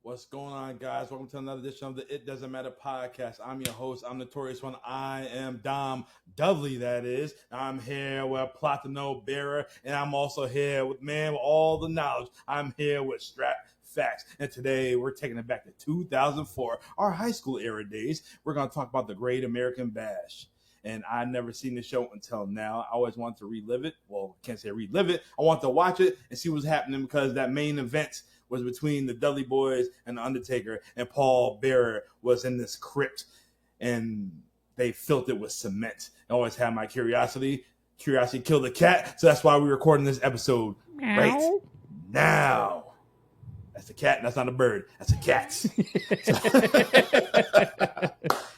What's going on, guys? Welcome to another edition of the It Doesn't Matter podcast. I'm your host. I'm Notorious One. I am Dom Dudley, that is. I'm here with Platino Bearer, and I'm also here with man with all the knowledge. I'm here with Strap Facts, and today we're taking it back to 2004, our high school era days. We're going to talk about the Great American Bash. And I never seen the show until now. I always wanted to relive it. Well, I can't say relive it. I want to watch it and see what's happening because that main event was between the Dudley Boys and the Undertaker, and Paul Bearer was in this crypt, and they filled it with cement. I always had my curiosity. Curiosity killed the cat, so that's why we're recording this episode right now. That's a cat, and that's not a bird. That's a cat.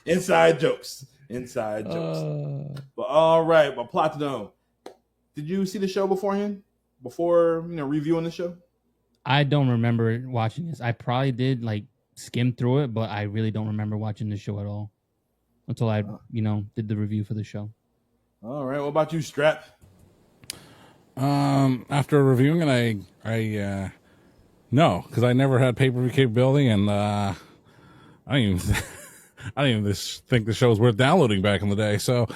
Inside jokes. But all right, but Platino, did you see the show beforehand? Before, reviewing the show? I don't remember watching this. I probably did skim through it, but I really don't remember watching the show at all until I, did the review for the show. All right. What about you, Strap? After reviewing it, I no, because I never had pay-per-view capability, and I don't even think the show was worth downloading back in the day. So,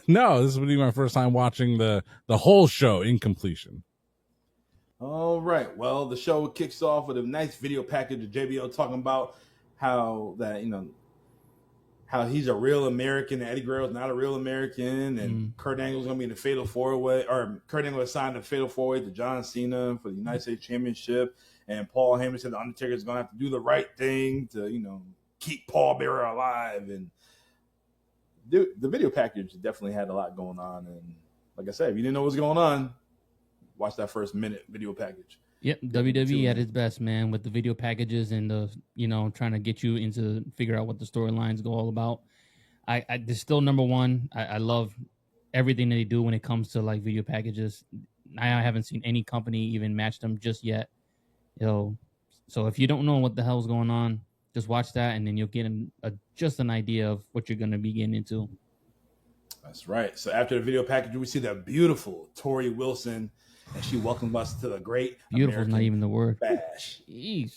no, this would be my first time watching the whole show in completion. All right. Well, the show kicks off with a nice video package of JBL talking about how how he's a real American and Eddie Guerrero is not a real American, and Kurt Angle's going to be in the Fatal 4-Way, or Kurt Angle assigned the Fatal 4-Way to John Cena for the United States Championship, and Paul Heyman said the Undertaker is going to have to do the right thing to, keep Paul Bearer alive. And the video package definitely had a lot going on, and like I said, if you didn't know what was going on, watch that first minute video package. Yep, WWE at its best, man, with the video packages and the trying to get you into figure out what the storylines go all about. They're still number one. I love everything that they do when it comes to video packages. I haven't seen any company even match them just yet. So if you don't know what the hell's going on, just watch that, and then you'll get just an idea of what you're going to be getting into. That's right. So after the video package, we see the beautiful Tori Wilson, and she welcomed us to the Great Beautiful is not even the word. Bash. Jeez.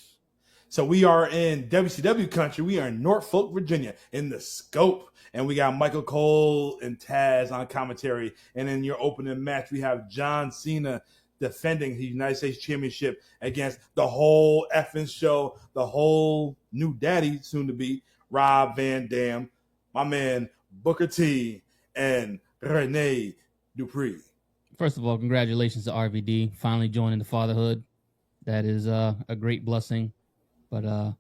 So we are in WCW country. We are in Norfolk, Virginia, in the Scope, and we got Michael Cole and Taz on commentary. And in your opening match, we have John Cena defending the United States Championship against the whole effing show, the whole new daddy, soon to be, Rob Van Dam, my man Booker T, and Rene Dupree. First of all, congratulations to RVD finally joining the fatherhood. That is a great blessing. But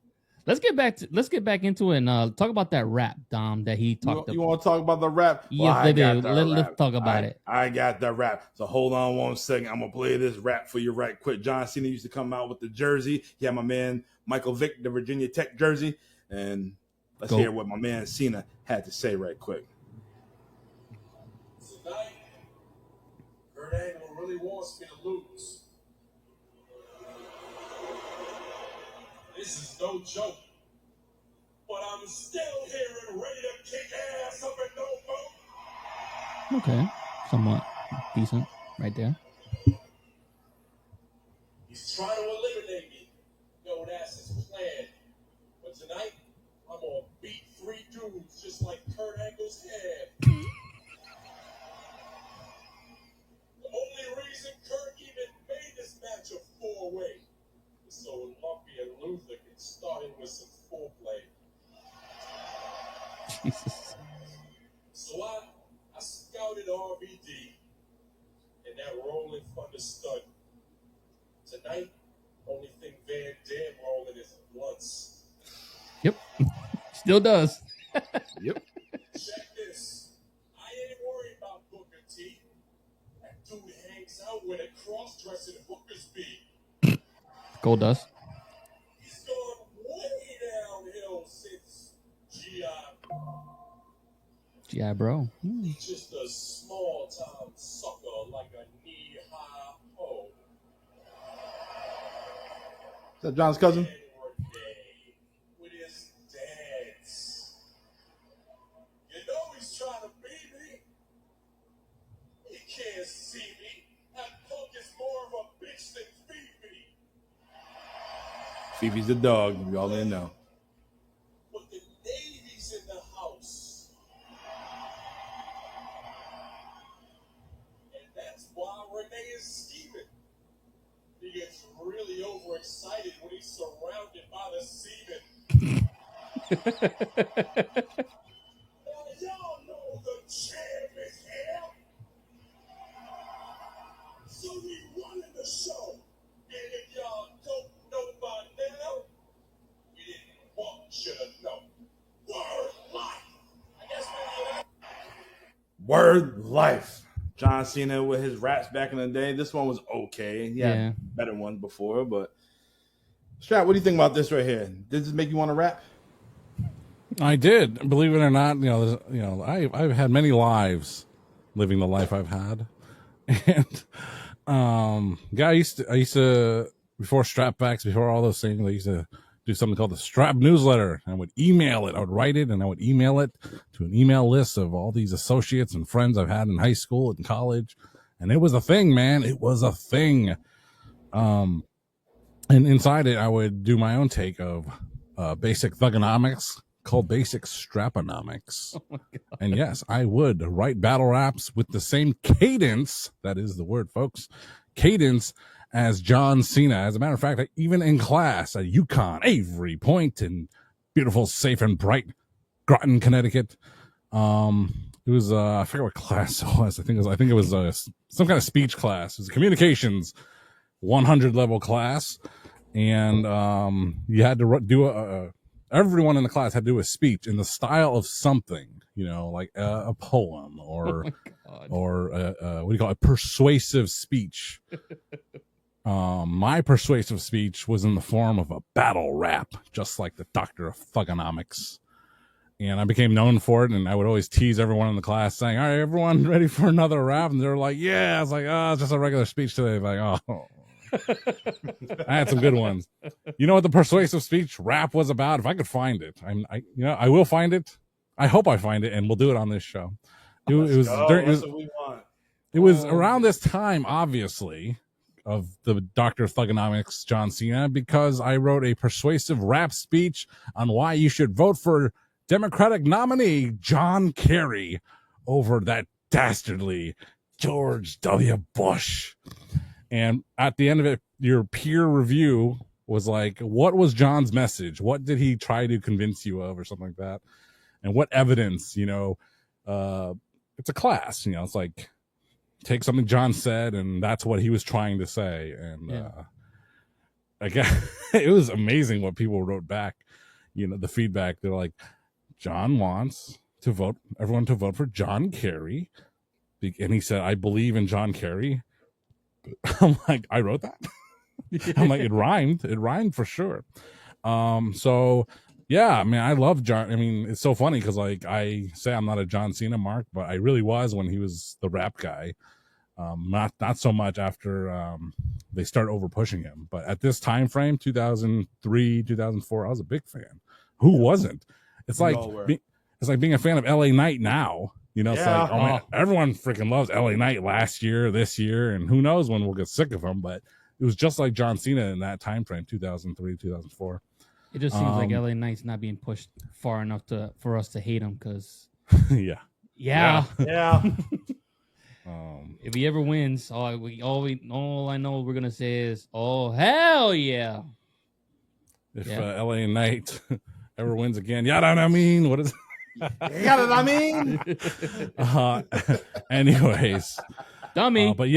let's get back into it and talk about that rap, Dom, that he talked about. You want to talk about the rap? Yeah, let's talk about it. I got the rap. So hold on one second. I'm gonna play this rap for you right quick. John Cena used to come out with the jersey. He had my man Michael Vick, the Virginia Tech jersey, and let's hear what my man Cena had to say right quick. Tonight, Kurt Angle really wants me to lose. This is no joke, but I'm still here and ready to kick ass up in Norfolk. Okay, somewhat decent right there. He's trying to eliminate me. No, that's his plan. But tonight, I'm gonna beat 3 dudes just like Kurt Angle's head. The only reason Kurt even made this match a 4-way is so Lumpy and Luther can start in with some foreplay. Jesus. So I scouted RVD and that Rolling Thunder stud. Tonight, only thing Van Dam rolling is blunts. Yep. Still does. Yep. Check this. I ain't worried about Booker T. That dude hangs out with a cross-dressing hookers be. Gold dust. He's gone way downhill since GI Bro. He's just a small-time sucker like a knee-high hoe. Is that John's cousin? With his dance. You know he's trying to beat me. He can't see me. That punk is more of a bitch than Phoebe. Fifi's the dog. We all didn't know. But the Navy's in the house. And that's why Renee is scheming. He gets really overexcited when he's surrounded by the seamen. Well, y'all know the champ is here. So we running the show. And if y'all don't know by now, we didn't want you to know. Word life. I guess Word life. John Cena with his raps back in the day. This one was okay. Yeah, better ones before, but Strat, what do you think about this right here? Did this make you want to rap? I did, believe it or not. I've had many lives, living the life I've had, and I used to before strapbacks, before all those things, I used to do something called the Strap newsletter. I would email it. I would write it, and I would email it to an email list of all these associates and friends I've had in high school and college, and it was a thing, man. It was a thing. And inside it, I would do my own take of basic thugonomics called basic straponomics. Oh, and yes, I would write battle raps with the same cadence, that is the word, folks, cadence as John Cena. As a matter of fact, even in class at UConn, Avery Point, in beautiful, safe, and bright Groton, Connecticut, it was I forget what class it was. I think it was some kind of speech class. It was a communications 100 level class, and you had to do everyone in the class had to do a speech in the style of something, like a poem or what do you call it, a persuasive speech. My persuasive speech was in the form of a battle rap, just like the Doctor of Thugonomics. And I became known for it, and I would always tease everyone in the class saying, all right, everyone ready for another rap? And they're like, yeah. I was like, oh, it's just a regular speech today. Like, oh. I had some good ones. You know what the persuasive speech rap was about? If I could find it, I will find it. I hope I find it, and we'll do it on this show. It was around this time, obviously, of the Doctor of Thugonomics, John Cena, because I wrote a persuasive rap speech on why you should vote for Democratic nominee John Kerry over that dastardly George W. Bush. And at the end of it, your peer review was like, what was John's message? What did he try to convince you of, or something like that? And what evidence, it's a class, it's like, take something John said, and that's what he was trying to say. And I guess it was amazing what people wrote back, the feedback. They're like, John wants everyone to vote for John Kerry. And he said, I believe in John Kerry. I'm like, I wrote that. I'm like, it rhymed for sure. So yeah, I mean, I love John. I mean, it's so funny because like I say I'm not a John Cena mark, but I really was when he was the rap guy. Not so much after they started over pushing him, but at this time frame, 2003, 2004, I was a big fan. Who wasn't? It's like being a fan of LA Knight now. It's like, oh man, everyone freaking loves LA Knight last year, this year, and who knows when we'll get sick of him. But it was just like John Cena in that time frame, 2003, 2004. It just seems like LA Knight's not being pushed far enough for us to hate him. Because yeah. If he ever wins, all I know we're gonna say is, "Oh hell yeah!" If LA Knight ever wins again, I mean, what is? Anyways, dummy. But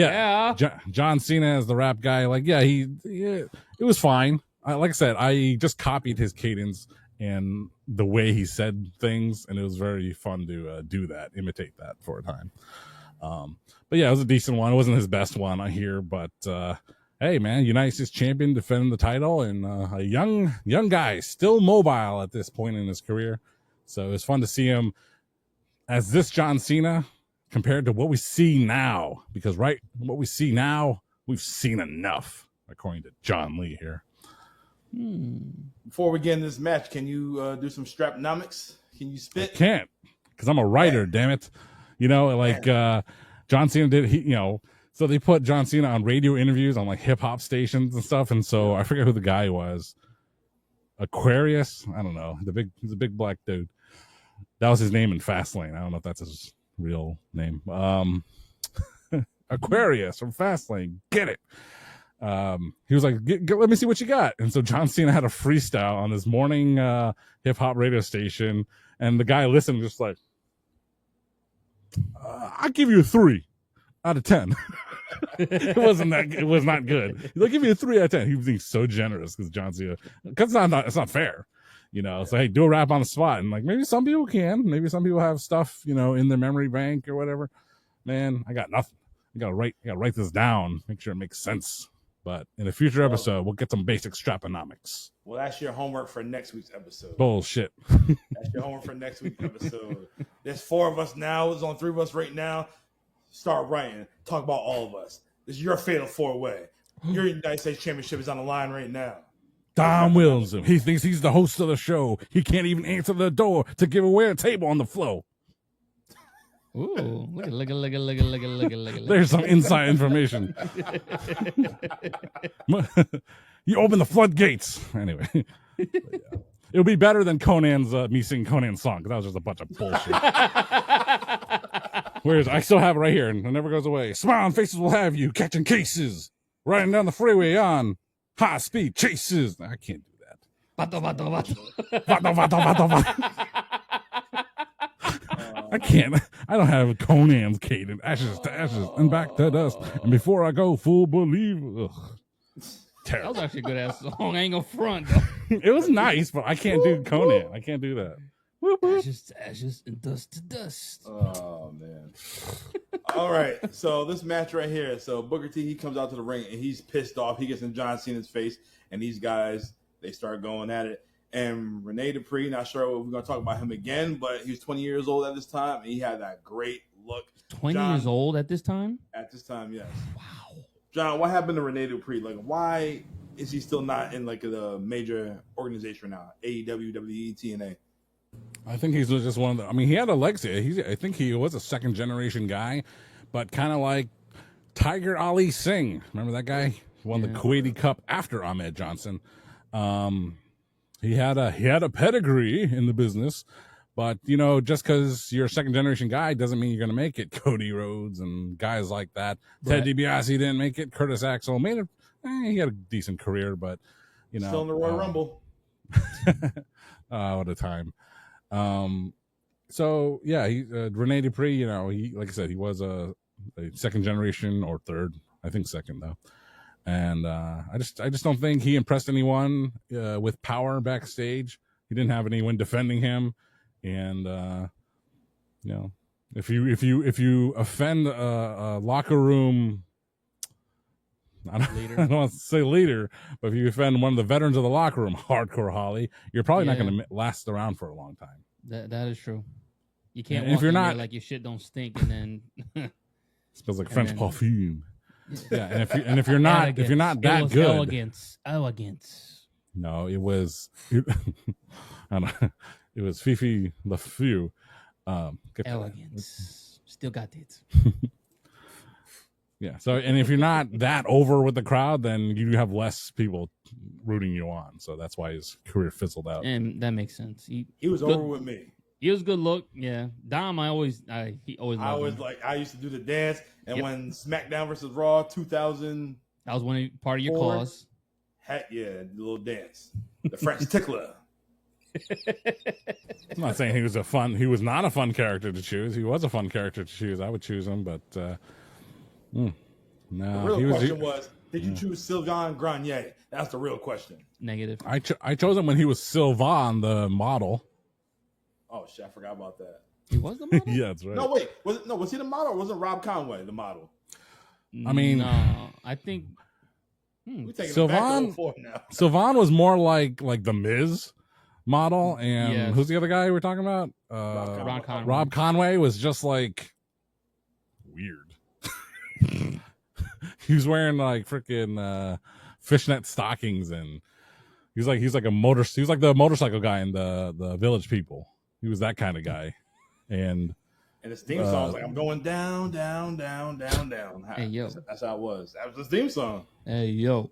John Cena as the rap guy, like, it was fine. Like I said, I just copied his cadence and the way he said things, and it was very fun to imitate that for a time. But yeah, it was a decent one. It wasn't his best one I hear, but hey man, United States champion defending the title, and a young guy, still mobile at this point in his career. So it was fun to see him as this John Cena compared to what we see now, because what we see now, we've seen enough, according to John Lee here. Before we get in this match, can you do some strapnomics? Can you spit? I can't, because I'm a writer, damn it. John Cena did, so they put John Cena on radio interviews on like hip hop stations and stuff. And so I forget who the guy was. Aquarius. I don't know. He's a big black dude. That was his name in Fastlane. I don't know if that's his real name. Aquarius from Fastlane. Get it. He was like, let me see what you got. And so John Cena had a freestyle on this morning hip hop radio station, and the guy listened just like, I'll give you a 3 out of 10. It was not good. He'll give you a 3 out of 10. He was being so generous because John Cena, because it's not fair. So hey, do a rap on the spot. And like, maybe some people can, maybe some people have stuff, in their memory bank or whatever. Man, I got nothing. I gotta write this down, make sure it makes sense. But in a future episode, we'll get some basic straponomics. Well, that's your homework for next week's episode. Bullshit. That's your homework for next week's episode. There's 4 of us now. There's only 3 of us right now. Start writing. Talk about all of us. This is your fatal 4-way. Your United States Championship is on the line right now. Dom Wilson. He thinks he's the host of the show. He can't even answer the door to give away a table on the floor. Ooh, look. There's some inside information. You open the floodgates. Anyway, it'll be better than Conan's me singing Conan's song, because that was just a bunch of bullshit. Whereas I still have it right here, and it never goes away. Smiling faces will have you catching cases, riding down the freeway on high speed chases. I can't do that. Vato. I can't. I don't have Conan's cadence. Ashes to ashes and back to dust. And before I go, full believer. That was actually a good ass song. I ain't gonna front. It was nice, but I can't do Conan. I can't do that. Ashes to ashes and dust to dust. Oh man. All right. So this match right here. So Booker T, he comes out to the ring and he's pissed off. He gets in John Cena's face, and these guys, they start going at it. And Rene Dupree, not sure if we're going to talk about him again, but he was 20 years old at this time, and he had that great look. 20 years old at this time? At this time, yes. Wow. John, what happened to Rene Dupree? Like, why is he still not in, like, a major organization now? AEW, WWE, TNA? I think he's just one of the... I mean, he had a legacy. I think he was a second-generation guy, but kind of like Tiger Ali Singh. Remember that guy? He won the Kuwaiti Cup after Ahmed Johnson. He had a pedigree in the business, but just because you're a second generation guy doesn't mean you're going to make it. Cody Rhodes and guys like that. Ted DiBiase didn't make it. Curtis Axel made it. He had a decent career, but still in the Royal Rumble. What a time. So yeah, Rene Dupree. He, like I said, he was a second generation or third. I think second though. And I just don't think he impressed anyone with power backstage. He didn't have anyone defending him, and if you offend a locker room, I don't want to say leader, but if you offend one of the veterans of the locker room, Hardcore Holly, you're probably not going to last around for a long time. That is true. You can't. And walk if you're in not there like your shit don't stink, and then smells like French perfume. Yeah, and if you're not that good, elegance. No, it was. I don't know. It was Fifi LaFew. Elegance. Still got it. Yeah. So, and if you're not that over with the crowd, then you have less people rooting you on. So that's why his career fizzled out. And that makes sense. He was over with me. He was a good look. Yeah. Dom, I used to do the dance. And when SmackDown versus Raw 2000, that was part of your cause. Heck yeah, the little dance, the French tickler. I'm not saying he was not a fun character to choose. He was a fun character to choose. I would choose him, but no. The real question was, did you choose Sylvain Grenier? That's the real question. Negative. I chose him when he was Sylvain, the model. Oh shit, I forgot about that. He was the model? Yeah, that's right. No, wait. Was he the model, or was it Rob Conway the model? I mean, no, I think Sylvain was more like the Miz model, and who's the other guy we're talking about? Rob Conway was just like weird. He was wearing like freaking fishnet stockings, and he's like the motorcycle guy in the Village People. He was that kind of guy, and his theme song was like, "I'm going down, down, down, down, down." Hey yo, that's how it was. That was his theme song. Hey yo.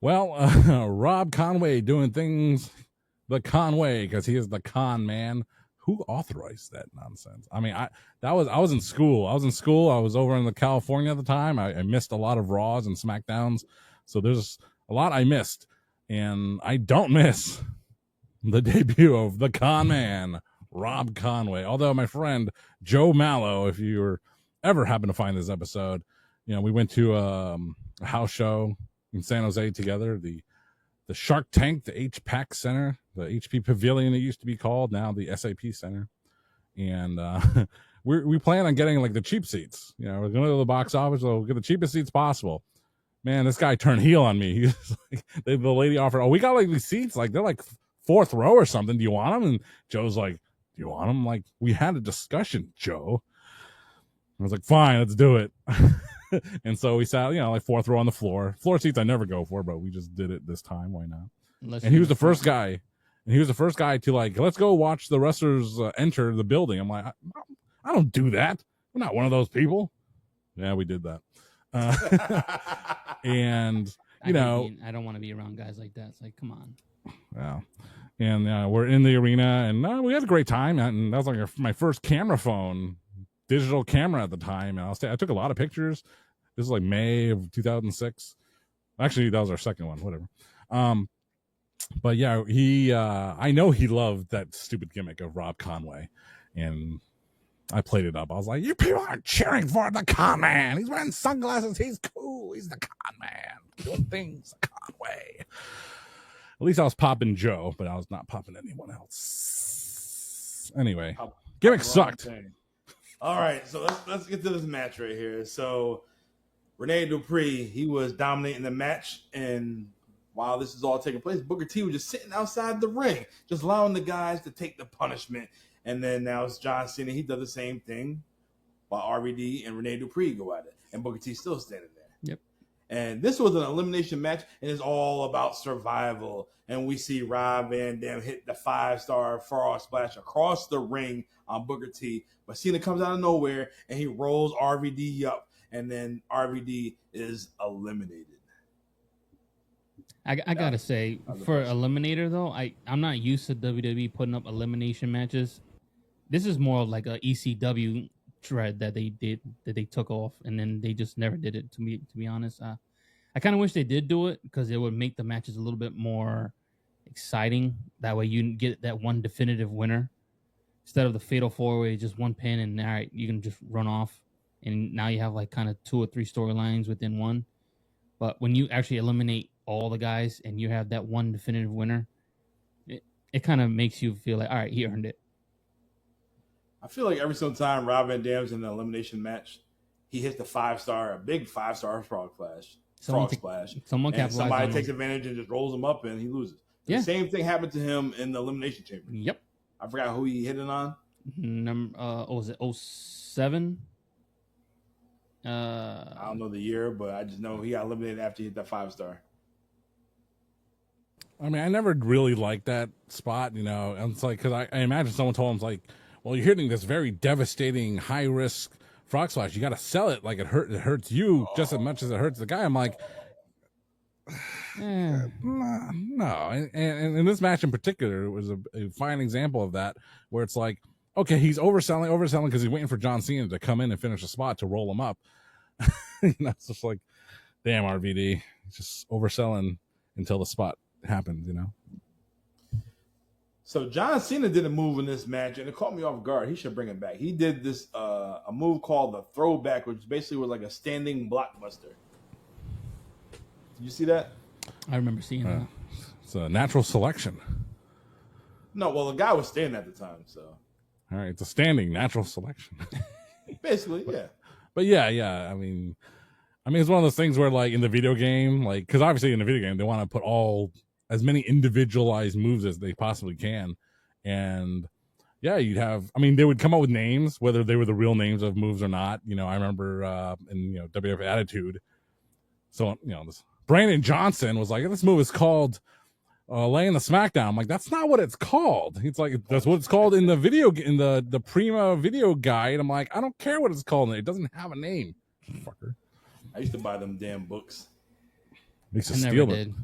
Well, Rob Conway doing things the Conway because he is the con man. Who authorized that nonsense? I mean, I was in school. I was over in California at the time. I missed a lot of Raws and SmackDowns, so there's a lot I missed, and I don't miss the debut of the con man, Rob Conway. Although my friend Joe Mallow, if you ever happen to find this episode, we went to a house show in San Jose together. The Shark Tank, the HPAC Center, the HP Pavilion it used to be called, now the SAP Center. And we plan on getting like the cheap seats. We're going to go to the box office, so we'll get the cheapest seats possible. Man, this guy turned heel on me. He's like, the lady offered, we got like these seats, like they're like fourth row or something. Do you want them? And Joe's like, do you want them? Like, we had a discussion, Joe. I was like, fine, let's do it. And so we sat, like fourth row on the floor. Floor seats I never go for, but we just did it this time. Why not? And he was the first guy. And he was the first guy to like, let's go watch the wrestlers enter the building. I'm like, I don't do that. I'm not one of those people. Yeah, we did that. And I don't want to be around guys like that. It's like, come on. Yeah. And we're in the arena, and we had a great time. And that was like my first camera phone. Digital camera at the time, and I took a lot of pictures. This is like May of 2006. Actually, that was our second one. Whatever. But yeah, I know he loved that stupid gimmick of Rob Conway, and I played it up. I was like, "You people are cheering for the Con Man. He's wearing sunglasses. He's cool. He's the Con Man, doing things the Conway." At least I was popping Joe, but I was not popping anyone else. Anyway, gimmick sucked. All right, so let's get to this match right here. So Rene Dupree, he was dominating the match, and while this is all taking place, Booker T was just sitting outside the ring, just allowing the guys to take the punishment. And then now it's John Cena. He does the same thing while RVD and Rene Dupree go at it, and Booker T still standing there. Yep. And this was an elimination match, and it's all about survival. And we see Rob Van Dam hit the 5-star frog splash across the ring on Booker T. But Cena comes out of nowhere, and he rolls RVD up, and then RVD is eliminated. I got to say, for Eliminator, though, I'm not used to WWE putting up elimination matches. This is more like a ECW thread that they took off, and then they just never did it, to be honest. I kind of wish they did do it, because it would make the matches a little bit more exciting. That way you get that one definitive winner instead of the fatal 4-way, just one pin, and all right, you can just run off, and now you have like kind of 2 or 3 storylines within one. But when you actually eliminate all the guys and you have that one definitive winner, it kind of makes you feel like, all right, he earned it. I feel like every single time Rob Van Dam's in the elimination match, he hits a big 5-star frog splash. Someone and somebody takes advantage and just rolls him up, and he loses. Yeah. The same thing happened to him in the elimination chamber. Yep. I forgot who he hit it on. Was it 07? I don't know the year, but I just know he got eliminated after he hit that 5-star. I mean, I never really liked that spot, and it's like, because I imagine someone told him, like, well, you're hitting this very devastating, high-risk frog splash. You got to sell it like it hurts you just as much as it hurts the guy. I'm like, no. And in this match in particular, it was a fine example of that, where it's like, okay, he's overselling because he's waiting for John Cena to come in and finish a spot to roll him up. It's just like, damn, RVD, just overselling until the spot happens, So John Cena did a move in this match, and it caught me off guard. He should bring it back. He did this a move called the throwback, which basically was like a standing blockbuster. Did you see that? I remember seeing that. It's a natural selection. No, well, the guy was standing at the time, so. All right, it's a standing natural selection. Basically, yeah. But yeah. I mean, it's one of those things where, like, in the video game, like, because obviously in the video game they want to put as many individualized moves as they possibly can, and yeah, they would come up with names, whether they were the real names of moves or not. I remember in WWF Attitude, so this Brandon Johnson was like, this move is called laying the SmackDown. I'm like, that's not what it's called. It's like, that's what it's called in the the Prima video guide. I'm like, I don't care what it's called. It doesn't have a name. Fucker. I used to buy them damn books. I used to steal them.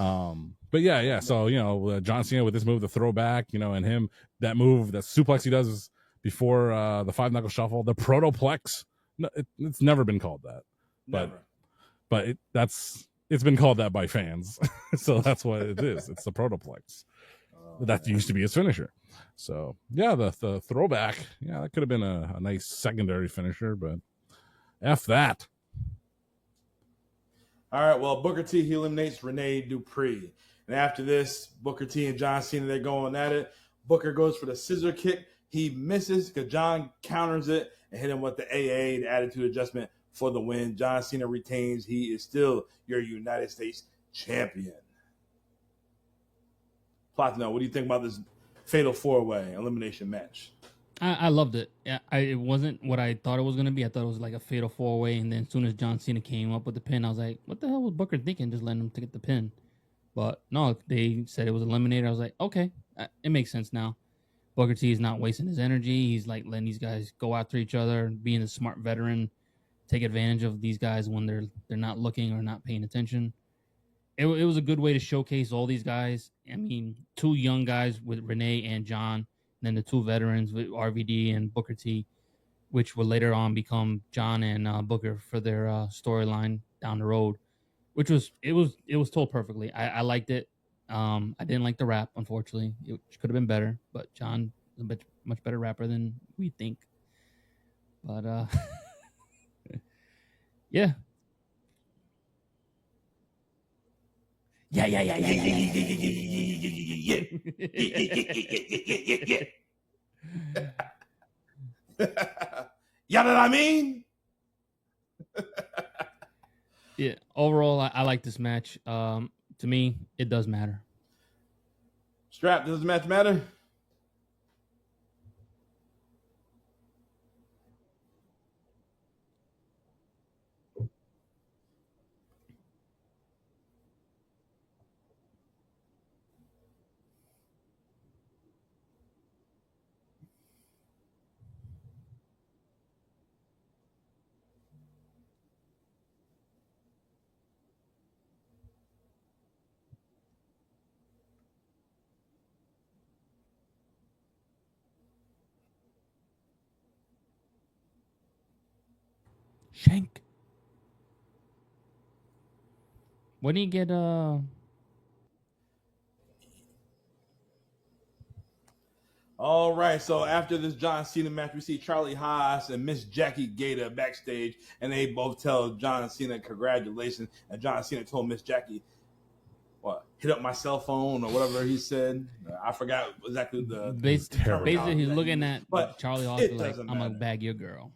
But yeah. So, John Cena with this move, the throwback, and him, that move, that suplex he does before the 5-knuckle shuffle, the protoplex. No, it's never been called that. Never. But it's been called that by fans. So that's what it is. It's the protoplex. That used to be his finisher. So yeah, the throwback, that could have been a nice secondary finisher, but F that. All right, well, Booker T, he eliminates Rene Dupree. And after this, Booker T and John Cena, they're going at it. Booker goes for the scissor kick. He misses because John counters it and hit him with the AA, the attitude adjustment, for the win. John Cena retains. He is still your United States champion. Platino, what do you think about this fatal 4-way elimination match? I loved it. It wasn't what I thought it was going to be. I thought it was like a fatal 4-way, and then as soon as John Cena came up with the pin, I was like, what the hell was Booker thinking, just letting him to get the pin? But no, they said it was eliminated. I was like, okay, it makes sense now. Booker T is not wasting his energy. He's like letting these guys go after each other, being a smart veteran, take advantage of these guys when they're not looking or not paying attention. It was a good way to showcase all these guys. I mean, 2 young guys with Renee and John, and then the 2 veterans with RVD and Booker T, which will later on become John and Booker for their storyline down the road, which was told perfectly. I liked it. I didn't like the rap, unfortunately. It could have been better, but John is a much better rapper than we think. But yeah. Yeah, that I mean? Yeah, overall, I like this match. To me, it does matter. Strap, does the match matter? Shank. When do you get All right, so after this John Cena match, we see Charlie Haas and Miss Jackie Gator backstage, and they both tell John Cena congratulations. And John Cena told Miss Jackie, what, hit up my cell phone or whatever he said. I forgot exactly the basically he's looking at but Charlie Haas like, I'm gonna bag your girl,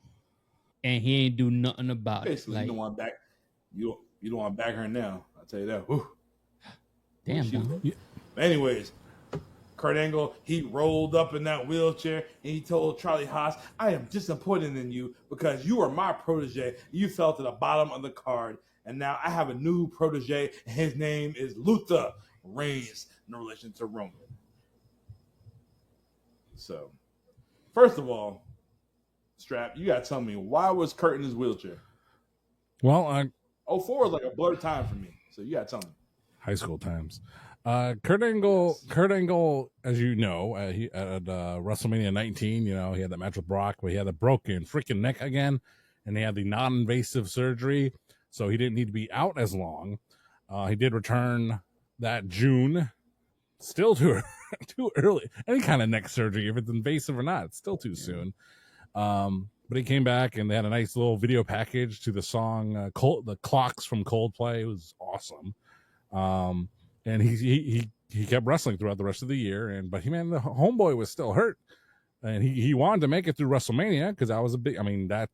and he ain't do nothing about basically, it. Like, you don't want back. You don't want to back her now. I'll tell you that. Whew. damn. Dom. Anyways, Kurt Angle, he rolled up in that wheelchair and he told Charlie Haas, I am disappointed in you because you are my protege. You fell to the bottom of the card. And now I have a new protege, and his name is Luther Reigns in relation to Roman. So, first of all, Strap, you got to tell me, why was Kurt in his wheelchair? Well, 04 is like a blurred time for me. So you got to tell me. High school times. Kurt Angle, as you know, he at WrestleMania 19, he had that match with Brock where he had a broken freaking neck again, and he had the non-invasive surgery, so he didn't need to be out as long. He did return that June. Still too early. Any kind of neck surgery, if it's invasive or not, it's still too soon. But he came back, and they had a nice little video package to the song "The Clocks" from Coldplay. It was awesome. And he kept wrestling throughout the rest of the year, but the homeboy was still hurt, and he wanted to make it through WrestleMania because that was a big. I mean that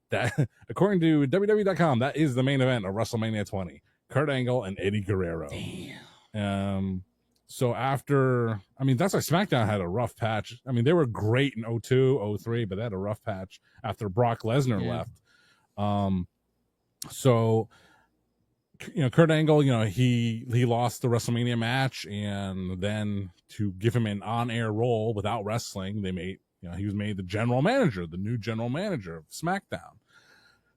according to WWE.com, that is the main event of WrestleMania 20. Kurt Angle and Eddie Guerrero. Damn. So after, that's why SmackDown had a rough patch. They were great in 02, 03, but they had a rough patch after Brock Lesnar left. So, Kurt Angle, he lost the WrestleMania match, and then to give him an on-air role without wrestling, they made, he was made the new general manager of SmackDown.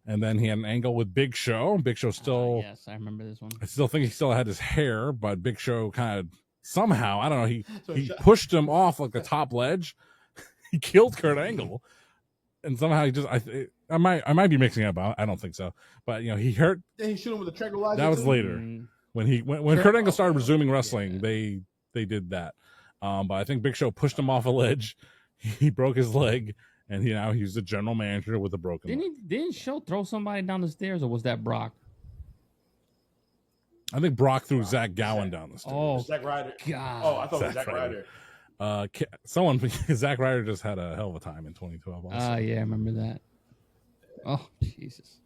And then he had an angle with Big Show. Big Show still, yes, I remember this one. I still think he still had his hair, but Big Show kind of somehow, I don't know, he pushed him off like the top ledge. He killed Kurt Angle, and somehow he just, I might be mixing it up. I don't think so, but he hurt. Did he shoot him with a tranquilizer? That was later when Kurt Angle started resuming wrestling. Yeah. They did that, but I think Big Show pushed him off a ledge. He broke his leg. And he's the general manager with a broken leg. Didn't Show throw somebody down the stairs, or was that Brock? I think Brock threw Zach Gowen down the stairs. Oh, Zack Ryder. God. Oh, I thought it was Zack Ryder. Zach Ryder just had a hell of a time in 2012. Also. Yeah, I remember that. Oh, Jesus.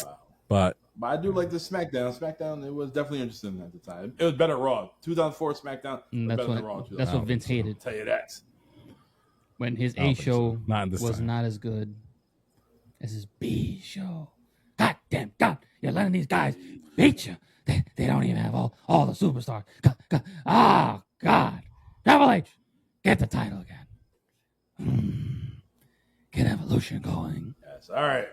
Wow. But I do like the SmackDown. SmackDown, it was definitely interesting at the time. It was better Raw. 2004 SmackDown was better than Raw. That's what Vince hated. I'll tell you that. When his A show was time. not as good as his B show. God damn, God, you're letting these guys beat you. They don't even have all the superstars. God. Triple H, get the title again. Get Evolution going. Yes, all right.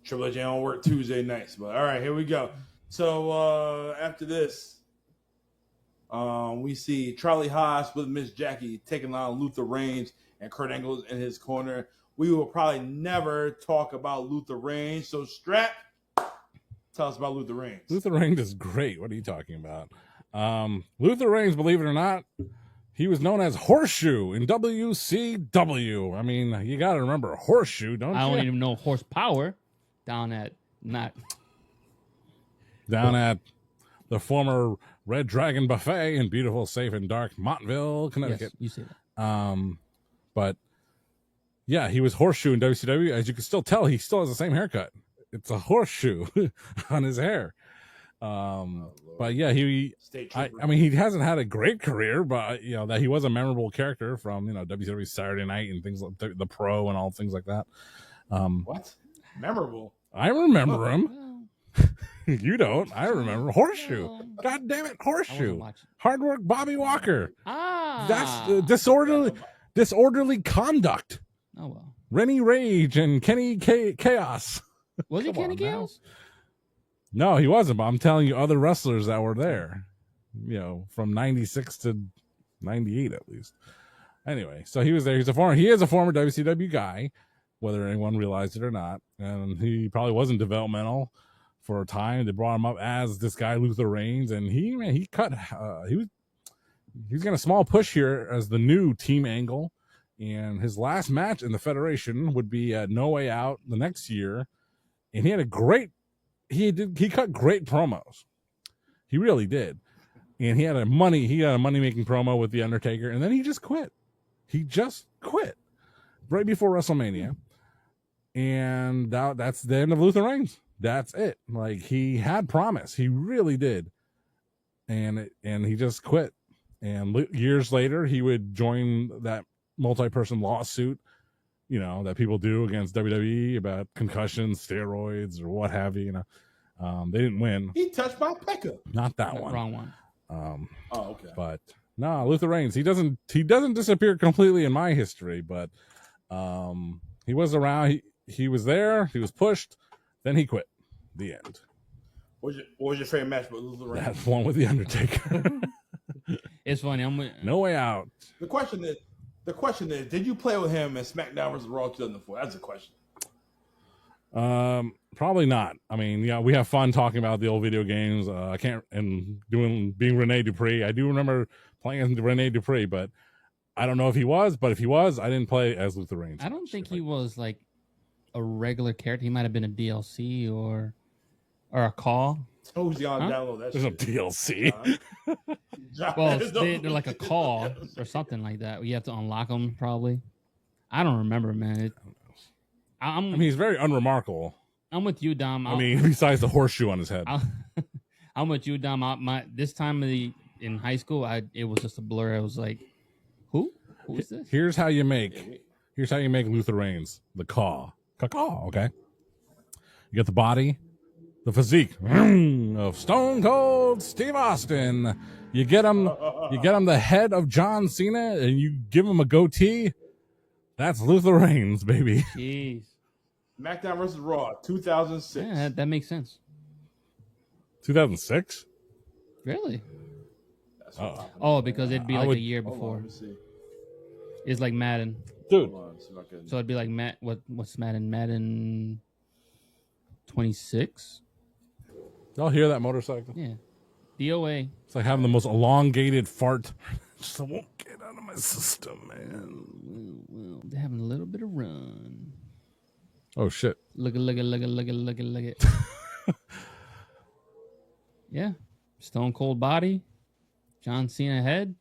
Triple H don't work Tuesday nights, but all right, here we go. So after this, we see Charlie Haas with Miss Jackie taking on Luther Reigns and Kurt Angle in his corner. We will probably never talk about Luther Reigns. So Strap, tell us about Luther Reigns. Luther Reigns is great. What are you talking about? Luther Reigns, believe it or not, he was known as Horseshoe in WCW. I mean, you got to remember Horseshoe, don't you? I don't even know horsepower down at the former Red Dragon Buffet in beautiful, safe, and dark Montville, Connecticut. Yes, you say that. But yeah, he was Horseshoe in WCW. As you can still tell, he still has the same haircut. It's a horseshoe on his hair. But yeah, I mean, he hasn't had a great career, but that he was a memorable character from WCW Saturday Night and things like the Pro and all things like that. What? Memorable? I remember him. You don't. I remember Horseshoe. God damn it, Horseshoe. Hard work, Bobby Walker. That's disorderly conduct. Oh well. Rennie Rage and Kenny Chaos. Was he Kenny Chaos? No, he wasn't. But I'm telling you, other wrestlers that were there, from '96 to '98 at least. Anyway, so he was there. He is a former WCW guy, whether anyone realized it or not, and he probably wasn't developmental for a time. They brought him up as this guy Luther Reigns, and he was getting a small push here as the new Team Angle, and his last match in the Federation would be at No Way Out the next year, and he cut great promos. He really did, and he had a money making promo with the Undertaker, and then he just quit. He just quit right before WrestleMania, and that's the end of Luther Reigns. That's it. Like, he had promise. He really did. And he just quit. And years later, he would join that multi-person lawsuit, that people do against WWE about concussions, steroids, or what have you. They didn't win. He touched my pecker. Not that one. Wrong one. Okay. But no, Luther Reigns. He doesn't disappear completely in my history, but he was around. He was there. He was pushed. Then he quit. The end. What was your favorite match with Luther Reigns? That one with the Undertaker. It's funny. No Way Out. The question is, did you play with him in SmackDown vs. Raw 2004? That's the question. Probably not. I mean, we have fun talking about the old video games. Being Rene Dupree. I do remember playing as Rene Dupree, but I don't know if he was. But if he was, I didn't play as Luther Reigns. I don't think he was like a regular character. He might have been a DLC or a call. Who's on download that There's shit? no DLC. Well, they're like a call or something like that. You have to unlock them probably. I don't remember, man. I mean, he's very unremarkable. I'm with you, Dom. Besides the horseshoe on his head. I'm with you, Dom. This time in high school, it was just a blur. I was like, who is this? Here's how you make Luther Reigns. The caw. Caw, okay? You got the body, the physique of Stone Cold Steve Austin. You get him the head of John Cena, and you give him a goatee. That's Luther Reigns, baby. Jeez. SmackDown versus Raw, 2006. Yeah, that makes sense. 2006. Really? That's what Oh, because it'd be I like would- a year Hold on, before. let me see. It's like Madden. Dude, Hold on, see if I can. So it'd be like what's Madden? Madden 26? y'all hear that motorcycle? Yeah. DOA. It's like having the most elongated fart. Just won't get out of my system, man. Well, they're having a little bit of run. Oh shit! Look it. Yeah. Stone Cold body. John Cena head.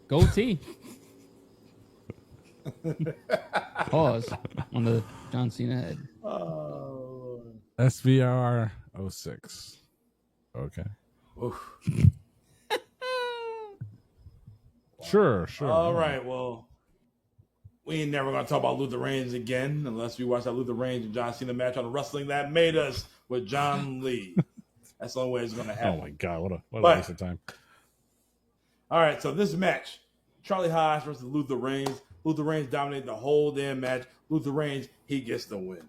Goatee. Pause on the John Cena head. Oh, SVR 06. Okay. oof. Sure. All right, well, we ain't never gonna talk about Luther Reigns again unless we watch that Luther Reigns and John Cena match on Wrestling That Made Us with John Lee. That's the only way it's gonna happen. Oh my god, what a But- waste of time. All right, so this match, Charlie Haas versus Luther Reigns. Luther Reigns dominated the whole damn match. Luther Reigns, he gets the win.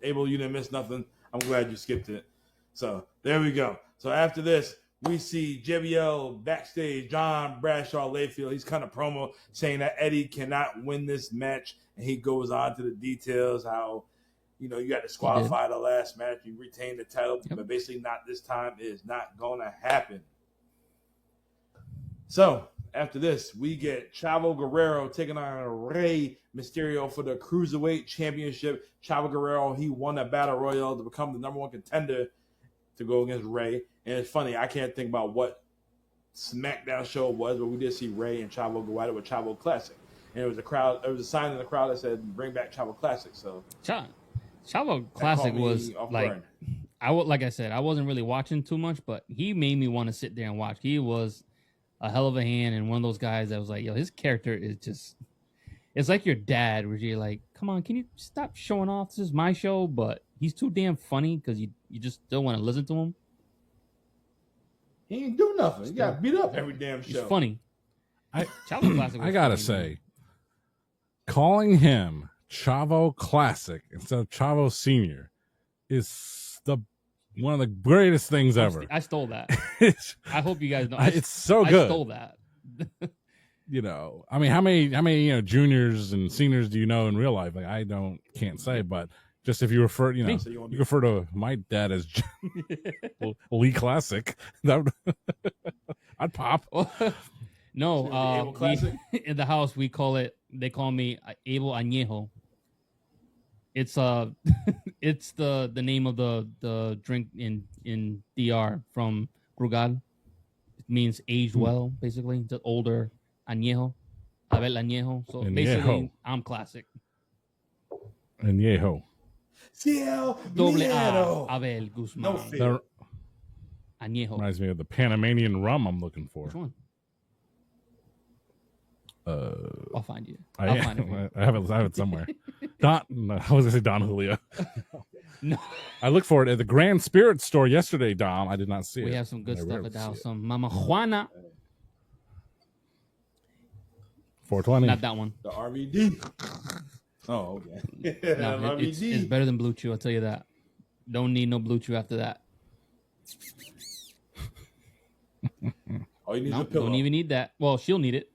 Abel, you didn't miss nothing. I'm glad you skipped it. So there we go. So after this, we see JBL backstage, John Bradshaw Layfield. He's kind of promo saying that Eddie cannot win this match. And he goes on to the details how, you got to disqualify the last match. You retain the title, but basically not this time. It is not going to happen. So after this, we get Chavo Guerrero taking on Rey Mysterio for the Cruiserweight Championship. Chavo Guerrero, he won a Battle Royal to become the number one contender to go against Rey. And it's funny, I can't think about what SmackDown show it was, but we did see Rey and Chavo go at it with Chavo Classic. And it was a sign in the crowd that said, bring back Chavo Classic. So Chavo Classic was like, guard. like I said, I wasn't really watching too much, but he made me want to sit there and watch. He was a hell of a hand, and one of those guys that was like, yo, his character is just, it's like your dad, where you're like, come on, can you stop showing off? This is my show, but he's too damn funny because you just still want to listen to him. He ain't do nothing. He got beat up every damn show. He's funny. Chavo Classic was I gotta funny, say, man. calling him Chavo Classic instead of Chavo Senior is one of the greatest things ever. I stole that. it's, I hope you guys know. it's so good. I stole that. I mean, how many juniors and seniors do you know in real life? Like, I can't say, but just if you refer, you refer to my dad as Lee Classic, that would, I'd pop. No, in the house they call me Abel Añejo. It's it's the name of the drink in DR from Brugal. It means aged well, basically. It's older. Añejo. Abel Añejo. So basically, I'm classic. Añejo. Ciel Doble A. Miero. Abel Guzman. No fear. Añejo. Reminds me of the Panamanian rum I'm looking for. Which one? I'll find you. I find it. have it somewhere. I was gonna say Don Julio. No. I looked for it at the Grand Spirit store yesterday, Dom. I did not see it. We have some good I stuff rarely at the house. see it. Some Mama Juana. 420. Not that one. The RVD. Oh, okay. No, RVD. it's better than Blue Chew, I'll tell you that. Don't need no Blue Chew after that. All you need is No, a pillow. don't even need that. Well, she'll need it.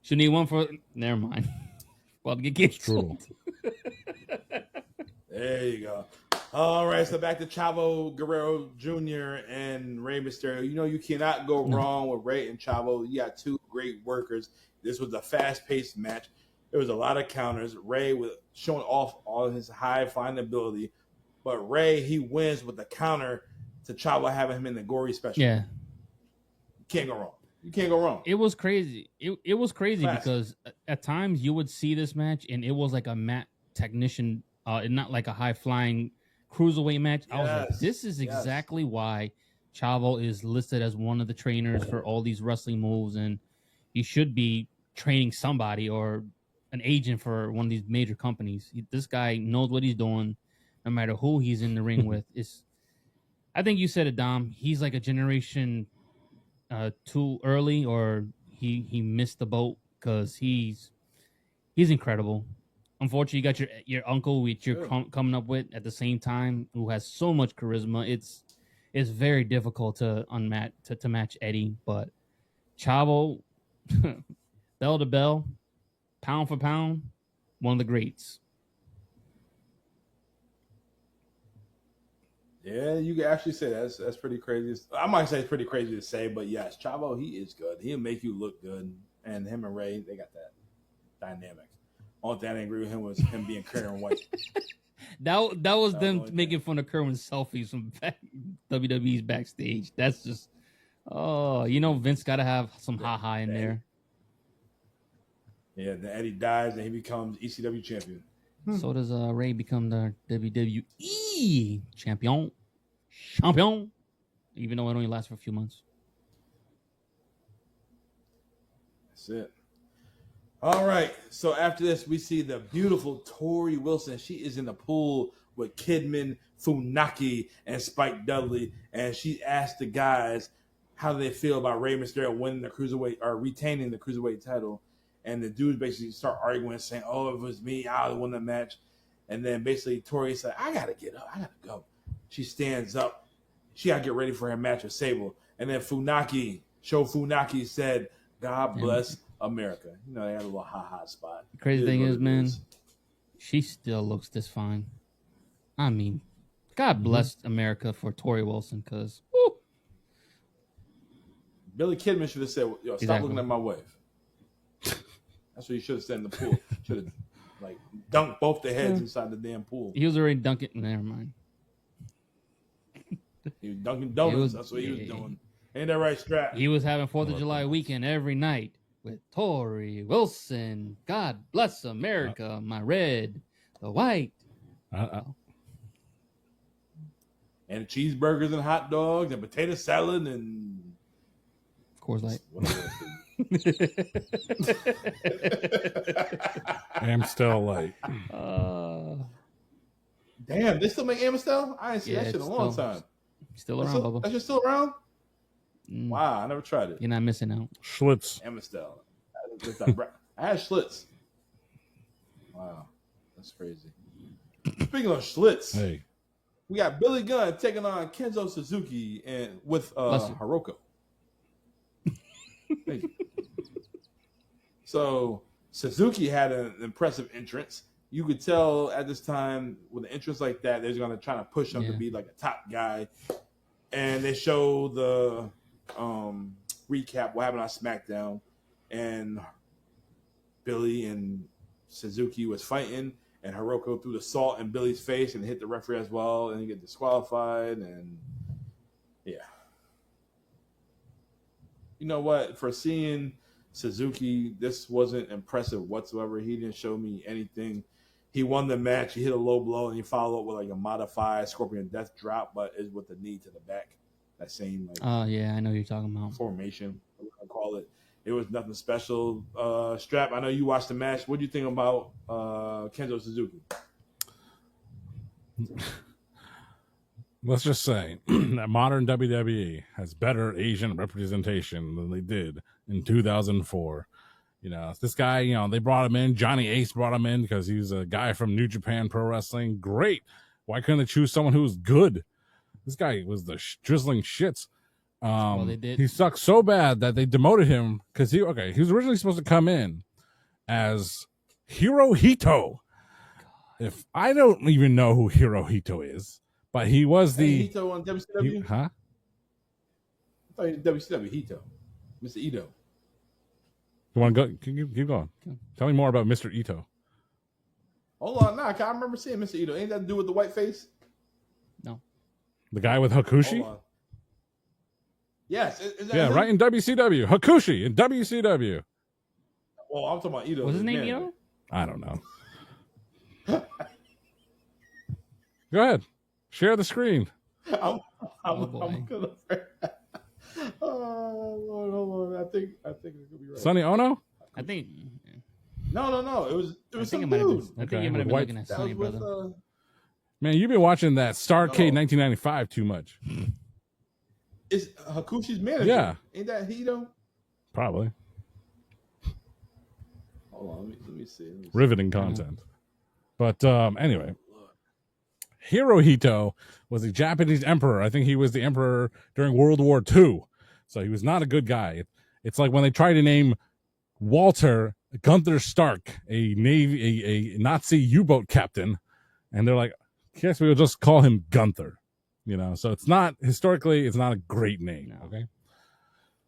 She'll need one for... Never mind. Well, get canceled. There you go. All right, so back to Chavo Guerrero Jr. and Rey Mysterio. You cannot go wrong with Rey and Chavo. You got two great workers. This was a fast-paced match. There was a lot of counters. Rey was showing off all of his high-flying ability. But Rey, he wins with the counter to Chavo having him in the gory special. Yeah. You can't go wrong. You can't go wrong. It was crazy. It was crazy Classic. because at times you would see this match and it was like a mat technician, and not like a high-flying cruiserweight match. I was like, this is exactly why Chavo is listed as one of the trainers for all these wrestling moves, and he should be training somebody or an agent for one of these major companies. This guy knows what he's doing, no matter who he's in the ring with. I think you said it, Dom. He's like a generation too early, or he missed the boat because he's He's incredible. Unfortunately, you got your uncle, which you're coming up with at the same time, who has so much charisma. It's very difficult to match Eddie, but Chavo, bell to bell, pound for pound, one of the greats. Yeah, you can actually say that's pretty crazy. I might say it's pretty crazy to say, but yes, Chavo, he is good. He'll make you look good. And him and Ray, they got that dynamic. Only thing I didn't agree with him was him being Karen White. that was them making fun of Kerwin's selfies from WWE's backstage. That's just, Vince got to have some ha-ha in there. Yeah, then Eddie dies and he becomes ECW champion. So does Ray become the WWE champion, even though it only lasts for a few months. That's it. All right. So after this, we see the beautiful Tori Wilson. She is in the pool with Kidman, Funaki, and Spike Dudley, and she asked the guys how they feel about Rey Mysterio winning the cruiserweight or retaining the cruiserweight title. And the dudes basically start arguing, saying, "Oh, if it was me, I would have won the match." And then basically Tori said, "I gotta get up. I gotta go." She stands up. She gotta get ready for her match with Sable. And then Funaki said, "God bless America." You know, they had a little ha-ha spot. The crazy thing is, man, she still looks this fine. I mean, God bless America for Tori Wilson, because Billy Kidman should have said, "Yo, stop looking at my wife." That's what you should have said in the pool. Should have dunked both the heads inside the damn pool. He was already dunking. Never mind. He was dunking donuts. That's what he was doing. Ain't that right, Strap? He was having 4th of July weekend every night with Tori Wilson. God bless America, my red, the white. And cheeseburgers and hot dogs and potato salad and Coors Light. Amstel Light. Damn, they still make Amstel? I ain't seen that shit in a long time. Still around, Bubba. That shit still around? Wow, I never tried it. You're not missing out. Schlitz. Amstel. I had Schlitz. Wow, that's crazy. Speaking of Schlitz, hey, we got Billy Gunn taking on Kenzo Suzuki and with Hiroko. So Suzuki had an impressive entrance. You could tell at this time with an entrance like that, they're going to try to push him to be like a top guy. And they show the recap what happened on SmackDown, and Billy and Suzuki was fighting, and Hiroko threw the salt in Billy's face and hit the referee as well, and he get disqualified. And yeah, you know what? For seeing Suzuki, this wasn't impressive whatsoever. He didn't show me anything. He won the match. He hit a low blow, and he followed up with like a modified Scorpion Death drop, but is with the knee to the back. That same yeah, I know what you're talking about. Formation, I call it. It was nothing special. Strap, I know you watched the match. What do you think about Kenzo Suzuki? Let's just say that modern WWE has better Asian representation than they did in 2004. You know, this guy, you know, they brought him in. Johnny Ace brought him in because he was a guy from New Japan Pro Wrestling. Great. Why couldn't they choose someone who was good? This guy was the drizzling shits. Well, they did. He sucked so bad that they demoted him because he was originally supposed to come in as Hirohito. If I don't even know who Hirohito is, but he was the Hito on WCW. Huh? I thought he was WCW Hito, Mr. Ito. You want to go? Keep going. Tell me more about Mr. Ito. Hold on, I remember seeing Mr. Ito. Ain't that to do with the white face? No. The guy with Hakushi? Hold on. Yes. Is that yeah, him? right in WCW. Hakushi in WCW. Well, I'm talking about Ito. What's his name, Ito? I don't know. Go ahead. Share the screen. I'm boy. gonna. Oh Lord, hold on. I think it could be right. Sonny Ono? I think. No. It was I think some it might have been. dude. I Okay, think you might have with been white- looking at That Sonny, was with brother. Man, you've been watching that Starrcade No. 1995 too much. It's Hakushi's manager. Yeah. Ain't that Hito? Probably. Hold on, let me see. Riveting content. But anyway, Hirohito was a Japanese emperor. I think he was the emperor during World War II. So he was not a good guy. It's like when they try to name Walter Gunther Stark, a Nazi U-boat captain, and they're like, I guess we will just call him Gunther. You know, so it's not historically, it's not a great name. Okay.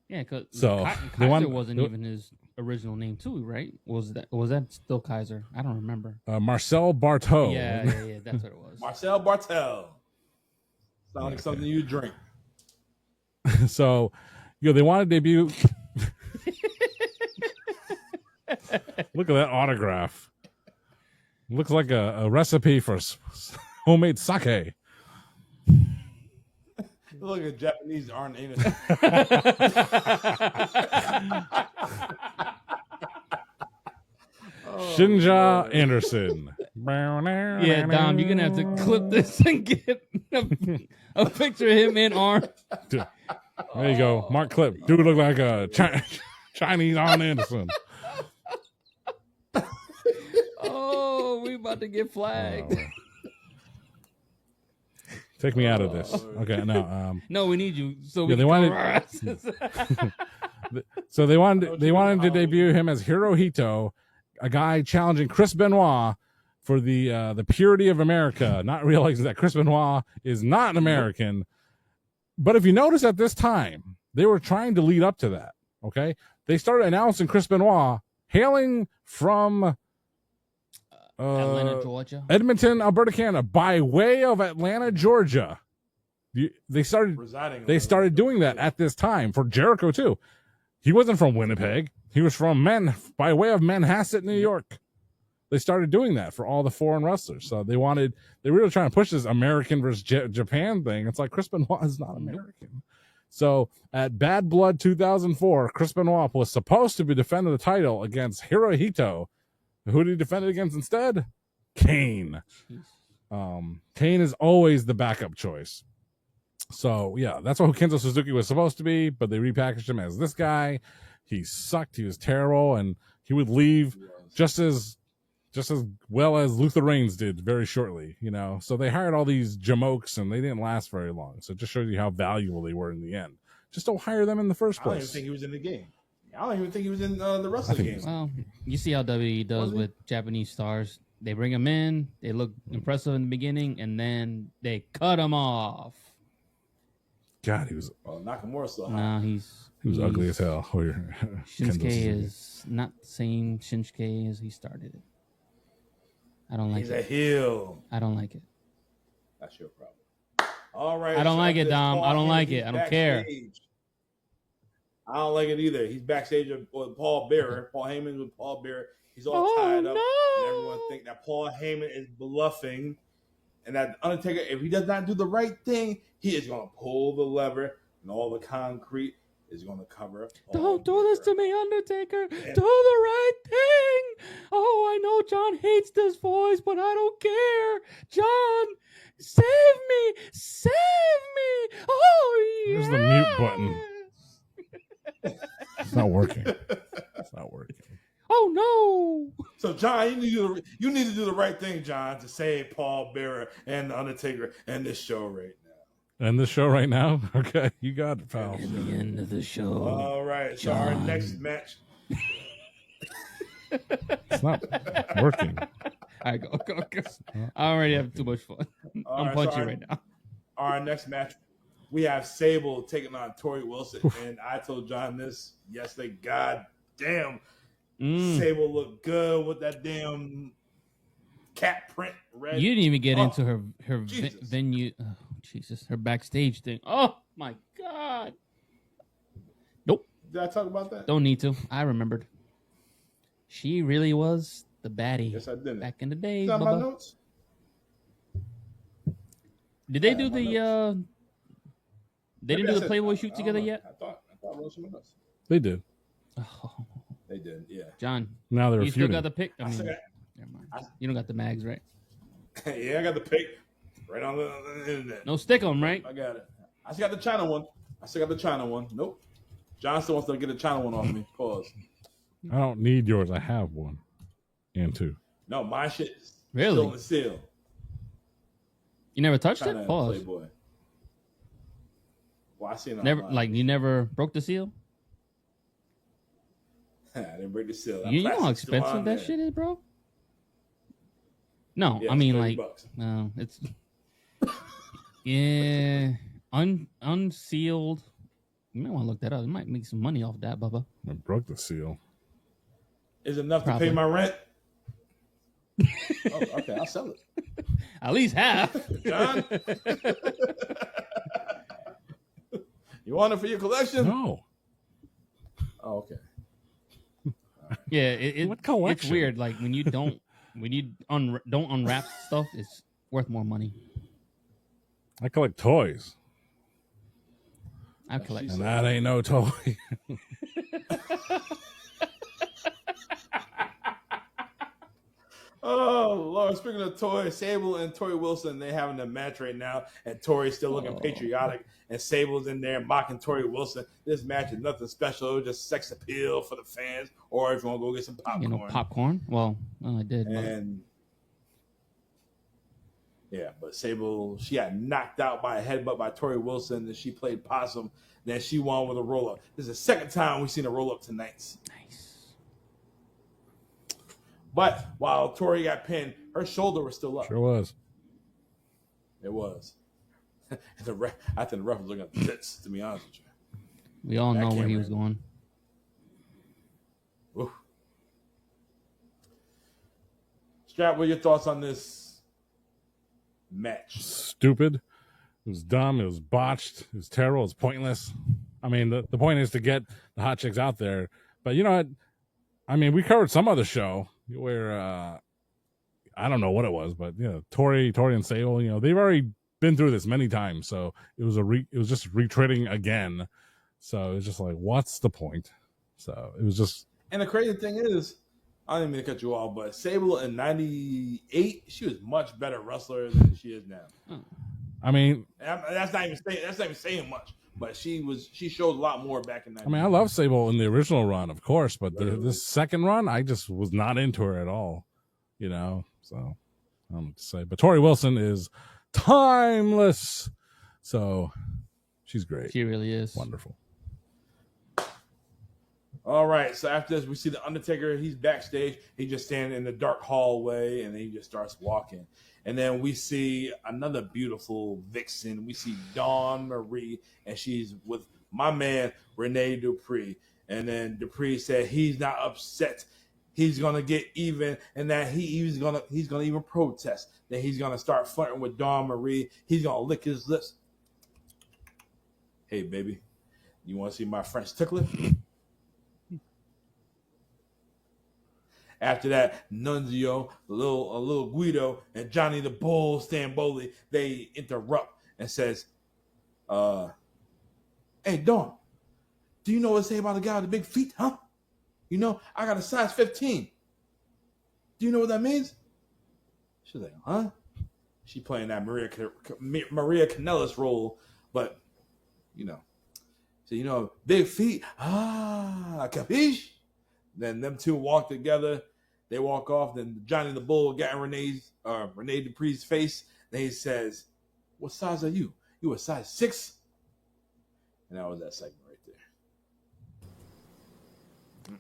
Yeah, because So Kaiser wasn't even his original name too, right? Was that still Kaiser? I don't remember. Marcel Barteau. Yeah, that's what it was. Marcel Bartel. Sounds like something you drink. So, they want to debut. Look at that autograph. Looks like a recipe for homemade sake. Look at Japanese Arn Anderson. Shinja Anderson. Yeah, Dom, you're gonna have to clip this and get a picture of him in Arn. There you go. Mark Clip. Dude look like a Chinese Arn Anderson. Oh, we about to get flagged. Take me out of this. Okay, no. No, we need you. So Yeah, we they can wanted- cover our asses. So they wanted to debut him as Hirohito, a guy challenging Chris Benoit for the purity of America, not realizing that Chris Benoit is not an American. But if you notice at this time, they were trying to lead up to that. Okay, they started announcing Chris Benoit hailing from Atlanta, Georgia. Edmonton, Alberta, Canada, by way of Atlanta, Georgia. They started doing that at this time for Jericho too. He wasn't from Winnipeg. He was from by way of Manhasset, New York. They started doing that for all the foreign wrestlers. So they were trying to push this American versus Japan thing. It's like Chris Benoit is not American. So at Bad Blood 2004, Chris Benoit was supposed to be defending the title against Hirohito. Who did he defend it against instead? Kane. Kane is always the backup choice. So yeah, that's what Kenzo Suzuki was supposed to be, but they repackaged him as this guy. He sucked. He was terrible, and he would leave just as well as Luther Reigns did very shortly. So they hired all these jamokes, and they didn't last very long. So it just shows you how valuable they were in the end. Just don't hire them in the first place. I don't even think he was in the game. I don't even think he was in the wrestling game. Well, you see how WWE does with Japanese stars. They bring them in, they look impressive in the beginning, and then they cut them off. God, he was. Well, Nakamura still hot. Nah, He was ugly as hell. Shinsuke is not the same Shinsuke as he started it. I don't like He's it. a heel. I don't like it. That's your problem. All right. I don't like it, Dom. I don't like Heyman, it. I don't care. I don't like it either. He's backstage with Paul Bearer. Paul Heyman with Paul Bearer. He's all tied up. No. And everyone think that Paul Heyman is bluffing. And that Undertaker, if he does not do the right thing, he is going to pull the lever and all the concrete is going to cover up. Don't do this to me, Undertaker. Do the right thing. Oh, I know John hates this voice, but I don't care. John, save me. Save me. Oh, yeah. Where's the mute button? It's not working. It's not working. Oh, no. So, John, you need to do the right thing, John, to save Paul Bearer and The Undertaker and this show right now. And this show right now? Okay, you got it, pal. At the end of the show. All right, so our next match. It's not working. All right, go. I already have too much fun. I'm punchy right now. Our next match, we have Sable taking on Tori Wilson. And I told John this yesterday. God damn. Sable looked good with that damn cat print red. You didn't even get into her Jesus. venue. Oh, Jesus, her backstage thing. Oh my God. Nope. Did I talk about that? Don't need to. I remembered. She really was the baddie. Yes, I did. Back in the day. Is that my Bubba. notes? Did they do the? They didn't do the Playboy shoot together yet. I thought I wrote some notes. They did. Oh, They did, yeah. John, Now they're you still feuding. got the pic? I mean, still never mind. You don't got the mags, right? Yeah, I got the pic right on the internet. No stick 'em, right? I got it. I still got the China one. Nope. John still wants to get the China one off me. Pause. I don't need yours. I have one and two. No, my shit is Really? still in the seal. You never touched China it? and Pause. Playboy. Well, I seen it Never, online. like you never broke the seal. I didn't break the seal. That You know how plastic's still expensive on that there. shit is, bro. No, Yeah, I it's mean 30 like, bucks. no, it's yeah, unsealed. You might want to look that up. You might make some money off that, Bubba. I broke the seal. Is it enough Probably. to pay my rent? Oh, okay, I'll sell it. At least half. John? You want it for your collection? No. Oh, okay. Yeah, What it's collection? weird. Like when you don't don't unwrap stuff, it's worth more money. I collect toys, I collect. and that ain't no toy. Oh, Lord. Speaking of Tori, Sable and Tori Wilson, they having a match right now, and Tori's still looking patriotic, and Sable's in there mocking Tori Wilson. This match is nothing special, just sex appeal for the fans, or if you want to go get some popcorn. You know, popcorn. Well, I did. But And yeah, but Sable, she got knocked out by a headbutt by Tori Wilson, and she played possum. Then she won with a roll up. This is the second time we've seen a roll up tonight. nice. But while Tori got pinned, her shoulder was still up. Sure was. It was. I think the ref was looking at the tits, to be honest with you. We all That know where he camera. was going. Oof. Strap, what are your thoughts on this match? Stupid. It was dumb. It was botched. It was terrible. It was pointless. I mean, the point is to get the hot chicks out there. But you know what? I mean, we covered some other show where I don't know what it was, but you know, Tori and Sable, you know, they've already been through this many times. So it was just retreading again. So it's just like, what's the point? So it was just. And the crazy thing is, I didn't mean to cut you off, but Sable in '98, she was much better wrestler than she is now. I mean, And that's not even saying much, but she showed a lot more back in '98. I mean, I love Sable in the original run, of course, but this second run, I just was not into her at all. You know, so I don't know what to say. But Tori Wilson is timeless, so she's great, She really is. wonderful. All right, so after this, we see the Undertaker. He's backstage. He just standing in the dark hallway, and then he just starts walking. And then we see another beautiful vixen. We see Dawn Marie, and she's with my man Rene Dupree. And then Dupree said he's not upset. He's gonna get even, and that he's gonna even protest. Then he's gonna start flirting with Dawn Marie. He's gonna lick his lips. Hey, baby, you want to see my French tickler? After that, Nunzio, a little Guido, and Johnny the Bull Stamboli, they interrupt and says, hey, Dawn, do you know what to say about the guy with the big feet, huh? You know, I got a size 15. Do you know what that means? She's like, huh? She playing that Maria Kanellis role, but, you know. So, you know, big feet, capiche? Then them two walk together. They walk off. Then Johnny the Bull got in Rene Dupree's face. Then he says, what size are you? You a size 6? And that was that segment right there.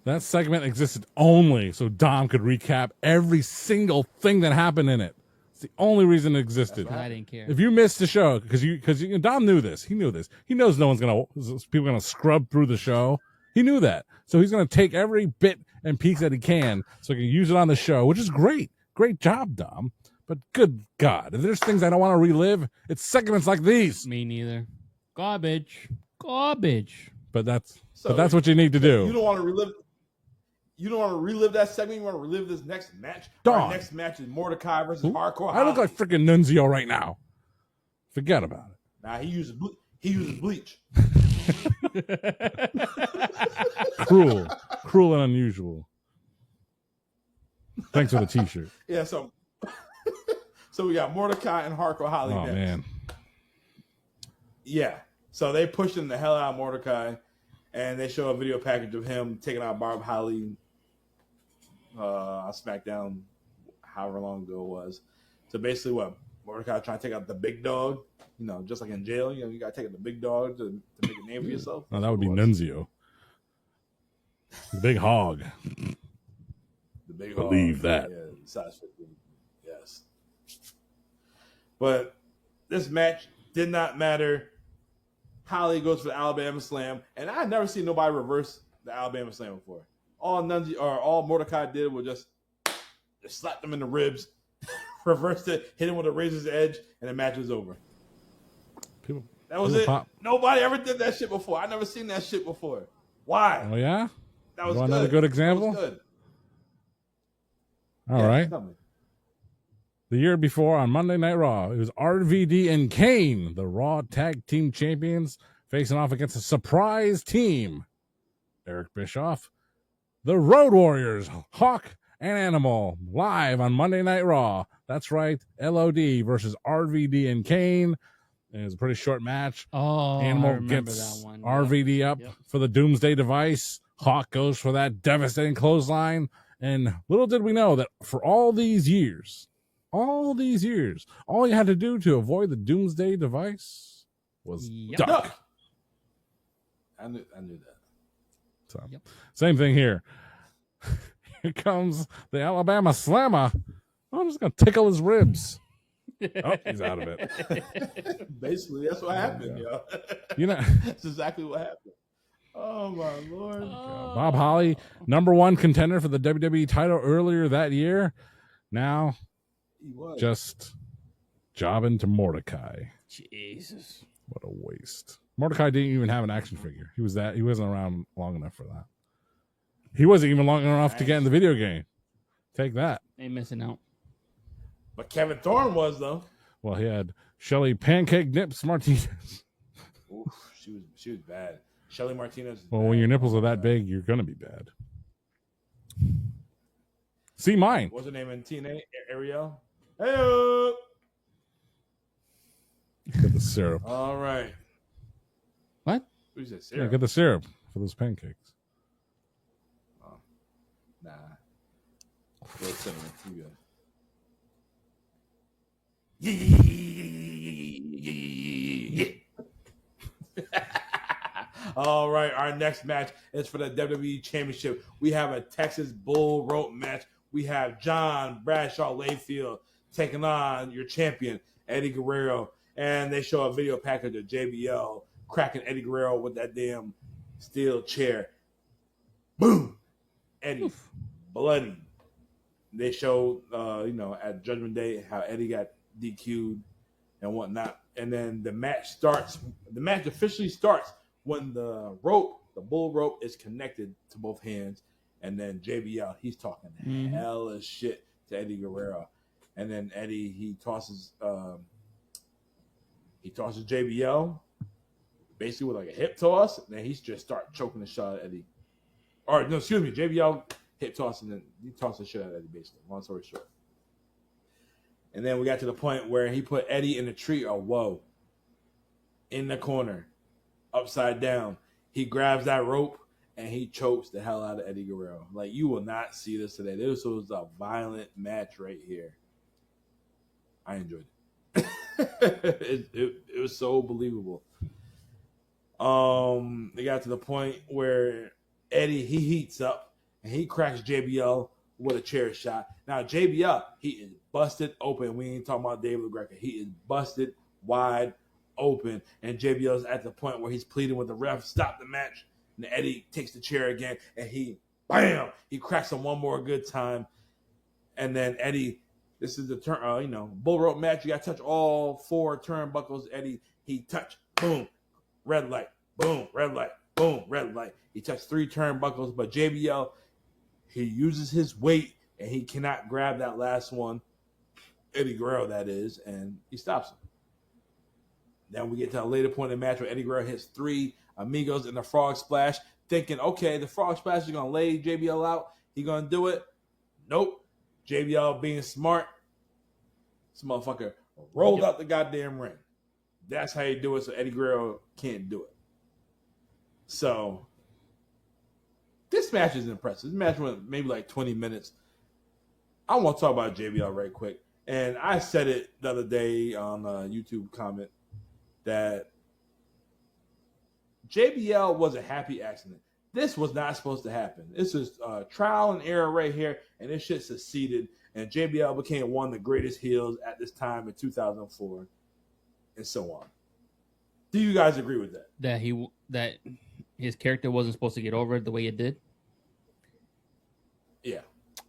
That segment existed only so Dom could recap every single thing that happened in it. It's the only reason it existed. I didn't care. If you missed the show, because Dom knew this, he knew this. He knows people gonna scrub through the show. He knew that, so he's gonna take every bit and piece that he can, so he can use it on the show, which is great. Great job, Dom. But good God, if there's things I don't want to relive, it's segments like these. Me neither. Garbage. But that's what you need to do. You don't want to relive. You don't want to relive that segment. You want to relive this next match. Dawn. Our next match is Mordecai versus Hardcore. I look like freaking Nunzio right now. Forget about it. Nah, he uses bleach. Cruel and unusual. Thanks for the t-shirt. Yeah, so we got Mordecai and Hardcore Holly Oh next. man. Yeah. So they pushing the hell out of Mordecai, and they show a video package of him taking out Barb Holly on SmackDown, however long ago it was. So basically, what Mordecai trying to take out the big dog, just like in jail, you got to take out the big dog to make a name for yourself. No, that would be Nunzio. The big hog. The big Believe hog. that. Yeah, size 15. Yes. But this match did not matter. Holly goes for the Alabama Slam, and I never seen nobody reverse the Alabama Slam before. All Mordecai did was just slap them in the ribs, reversed it, hit him with a razor's edge, and the match was over. That was it. Pop. Nobody ever did that shit before. I never seen that shit before. Why? Oh yeah, that was another good example. That was good. All right. The year before on Monday Night Raw, it was RVD and Kane, the Raw Tag Team Champions, facing off against a surprise team. Eric Bischoff, the Road Warriors, Hawk and Animal, live on Monday Night Raw. That's right, LOD versus RVD and Kane. And it was a pretty short match. Oh, Animal gets that one. RVD up for the Doomsday Device. Hawk goes for that devastating clothesline. And little did we know that for all these years, all you had to do to avoid the Doomsday Device was duck. I knew that. So, same thing here. Here comes the Alabama Slammer. I'm just going to tickle his ribs. Oh, he's out of it. Basically, that's what happened, yo. That's exactly what happened. Oh, my Lord. Bob Holly, #1 contender for the WWE title earlier that year. Now, just jobbing to Mordecai. Jesus. What a waste. Mordecai didn't even have an action figure. He wasn't around long enough for that. He wasn't even long enough to get in the video game. Take that. Ain't missing out. But Kevin Thorne was, though. Well, he had Shelly Pancake Nips Martinez. Oof, she was bad. Shelly Martinez. Well, when your nipples are that big, you're going to be bad. See mine. What's her name in TNA? Ariel? Hey, get the syrup. All right. What? Who said syrup? Yeah, get the syrup for those pancakes. Oh, nah. Go cinnamon. You good. All right, our next match is for the WWE Championship. We have a Texas Bull Rope match. We have John Bradshaw Layfield taking on your champion, Eddie Guerrero. And they show a video package of JBL cracking Eddie Guerrero with that damn steel chair. Boom! Eddie, bloody. They show, at Judgment Day how Eddie got DQ'd and whatnot. And then the match starts. The match officially starts when the bull rope is connected to both hands. And then JBL, he's talking hella shit to Eddie Guerrero. And then Eddie, he tosses JBL basically with like a hip toss. And then he just start choking the shot at Eddie. Or no, excuse me, JBL hip toss and then he tossed the shit at Eddie basically. Long story short. And then we got to the point where he put Eddie in a tree or whoa in the corner, upside down. He grabs that rope and he chokes the hell out of Eddie Guerrero. Like, you will not see this today. This was a violent match right here. I enjoyed it. it was so believable. They got to the point where Eddie, he heats up and he cracks JBL with a chair shot. Now, JBL, he is busted open. We ain't talking about David Greco. He is busted wide open. And JBL is at the point where he's pleading with the ref, stop the match. And Eddie takes the chair again, and he cracks him one more good time. And then Eddie, this is the turn, bull rope match. You got to touch all 4 turnbuckles. Eddie, he touched, boom, red light, boom, red light, boom, red light. He touched 3 turnbuckles, but JBL, he uses his weight, and he cannot grab that last one, Eddie Guerrero, that is, and he stops him. Then we get to a later point in the match where Eddie Guerrero hits 3 amigos in the frog splash, thinking, okay, the frog splash is going to lay JBL out. He going to do it? Nope. JBL being smart, this motherfucker rolled out the goddamn ring. That's how you do it, so Eddie Guerrero can't do it. So, this match is impressive. This match went maybe like 20 minutes. I want to talk about JBL right quick. And I said it the other day on a YouTube comment that JBL was a happy accident. This was not supposed to happen. This is trial and error right here, and this shit succeeded. And JBL became one of the greatest heels at this time in 2004, and so on. Do you guys agree with that? That his character wasn't supposed to get over the way it did? Yeah.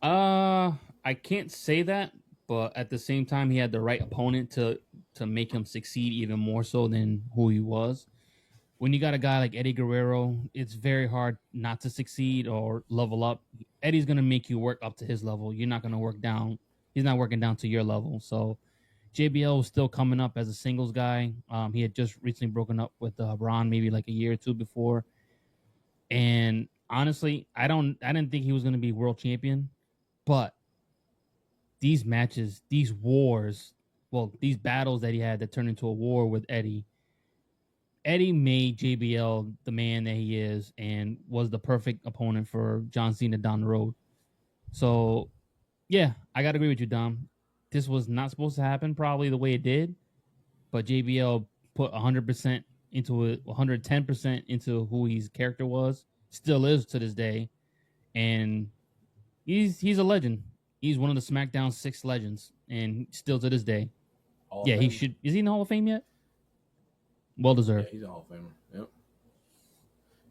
I can't say that, but at the same time, he had the right opponent to make him succeed even more so than who he was. When you got a guy like Eddie Guerrero, it's very hard not to succeed or level up. Eddie's going to make you work up to his level. You're not going to work down. He's not working down to your level. So JBL was still coming up as a singles guy. He had just recently broken up with Ron maybe like a year or two before. And honestly, I didn't think he was going to be world champion. But these matches, these wars, these battles that he had that turned into a war with Eddie made JBL the man that he is and was the perfect opponent for John Cena down the road. So, yeah, I got to agree with you, Dom. This was not supposed to happen probably the way it did, but JBL put 100% into it, 110% into who his character was, still is to this day, and he's a legend. He's one of the SmackDown 6 legends, and still to this day. He should. Is he in the Hall of Fame yet? Well deserved. Yeah, he's a Hall of Famer. Yep.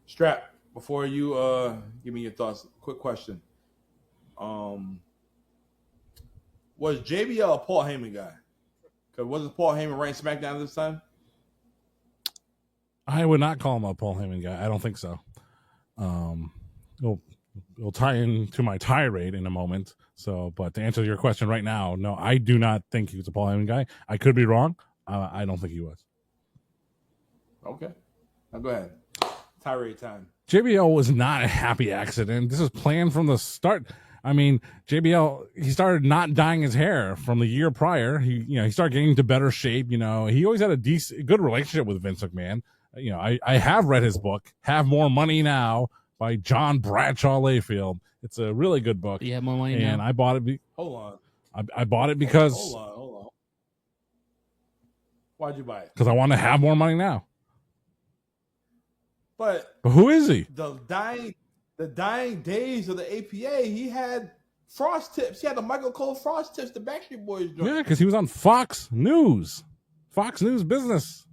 Strap, before you give me your thoughts, quick question. Was JBL a Paul Heyman guy? Because wasn't Paul Heyman running SmackDown at this time? I would not call him a Paul Heyman guy. I don't think so. We'll tie into my tirade in a moment. So, but to answer your question right now, no, I do not think he was a Paul Heyman guy. I could be wrong. I don't think he was. Okay. Now go ahead. Tirade time. JBL was not a happy accident. This is planned from the start. I mean, JBL, he started not dyeing his hair from the year prior. He started getting into better shape. He always had a good relationship with Vince McMahon. I have read his book, Have More Money Now, by John Bradshaw Layfield. It's a really good book. You have more money now? And I bought it. Hold on. I bought it because. Hold on. Why'd you buy it? Because I want to have more money now. But who is he? The dying days of the APA, he had frost tips. He had the Michael Cole frost tips, the Backstreet Boys joint. Yeah, because he was on Fox News Business.